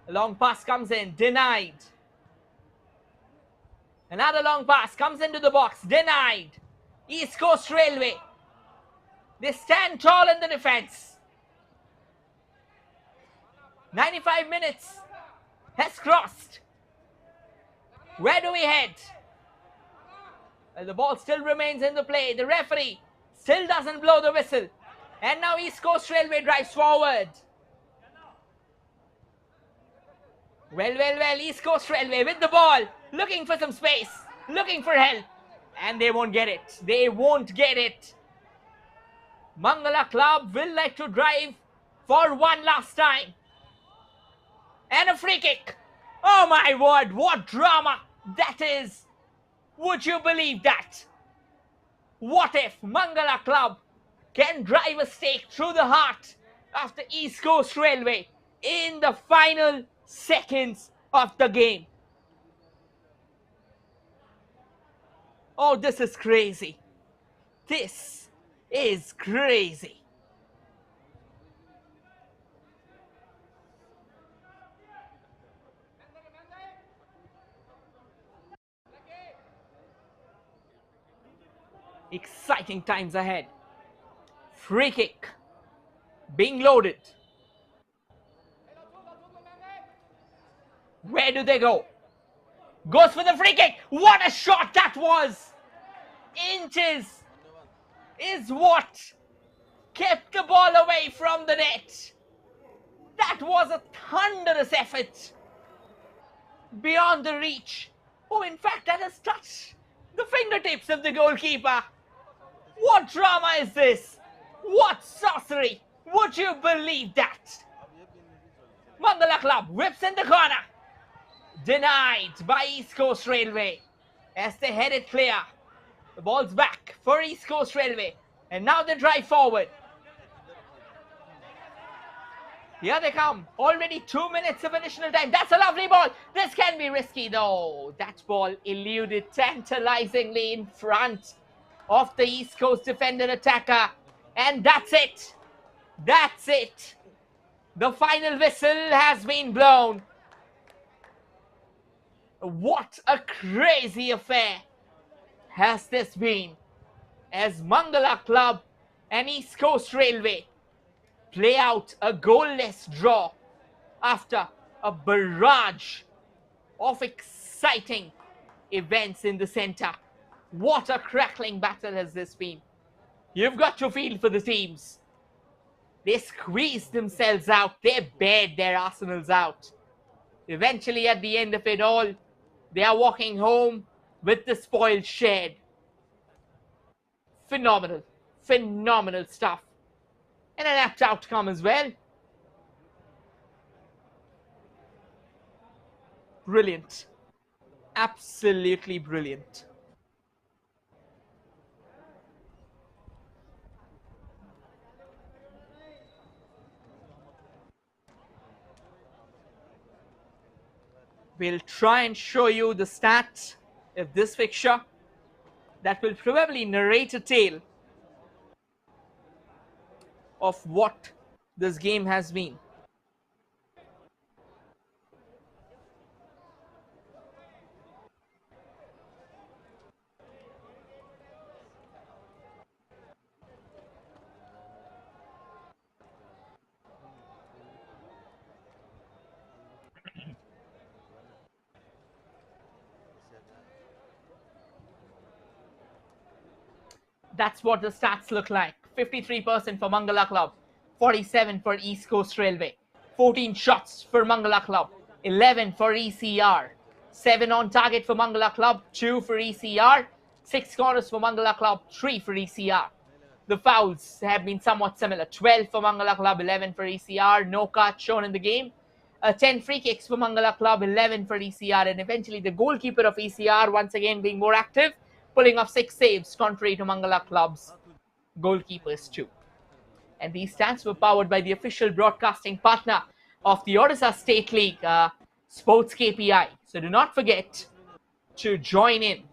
A long pass comes in, denied. Another long pass comes into the box, denied. East Coast Railway, they stand tall in the defense. 95 minutes has crossed. Where do we head? Well, the ball still remains in the play. The referee still doesn't blow the whistle. And now East Coast Railway drives forward. Well, East Coast Railway with the ball, looking for some space, looking for help. And they won't get it. They won't get it. Mangala Club will like to drive for one last time. And a free kick. Oh my word, what drama that is. Would you believe that? What if Mangala Club can drive a stake through the heart of the East Coast Railway in the final seconds of the game? Oh, this is crazy. This is crazy. Exciting times ahead. Free kick being loaded. Where do they go? Goes for the free kick. What a shot that was. Inches is what kept the ball away from the net. That was a thunderous effort. Beyond the reach. Oh, in fact, that has touched the fingertips of the goalkeeper. What drama is this? What sorcery? Would you believe that? Mangala Club whips in the corner. Denied by East Coast Railway as they head it clear. The ball's back for East Coast Railway. And now they drive forward. Here they come. Already 2 minutes of additional time. That's a lovely ball. This can be risky though. That ball eluded tantalizingly in front of the East Coast defender attacker. And that's it. That's it. The final whistle has been blown. What a crazy affair has this been as Mangala Club and East Coast Railway play out a goalless draw after a barrage of exciting events in the center. What a crackling battle has this been. You've got to feel for the teams. They squeezed themselves out. They bared their arsenals out. Eventually, at the end of it all, they are walking home with the spoils shared. Phenomenal, phenomenal stuff. And an apt outcome as well. Brilliant. Absolutely brilliant. We'll try and show you the stats of this fixture that will probably narrate a tale of what this game has been. That's what the stats look like. 53% for Mangala Club, 47 for East Coast Railway, 14 shots for Mangala Club, 11 for ECR. 7 on target for Mangala Club, 2 for ECR. 6 corners for Mangala Club, 3 for ECR. The fouls have been somewhat similar. 12 for Mangala Club, 11 for ECR. No cards shown in the game. 10 free kicks for Mangala Club, 11 for ECR. And eventually the goalkeeper of ECR once again being more active, pulling off 6 saves, contrary to Mangala Club's goalkeepers too. And these stats were powered by the official broadcasting partner of the ODISHA State League, Sports KPI. So do not forget to join in.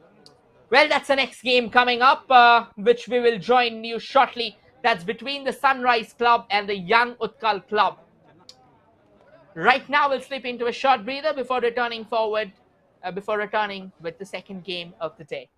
Well, that's the next game coming up, which we will join you shortly. That's between the Sunrise Club and the Young Utkal Club. Right now, we'll slip into a short breather before returning with the second game of the day.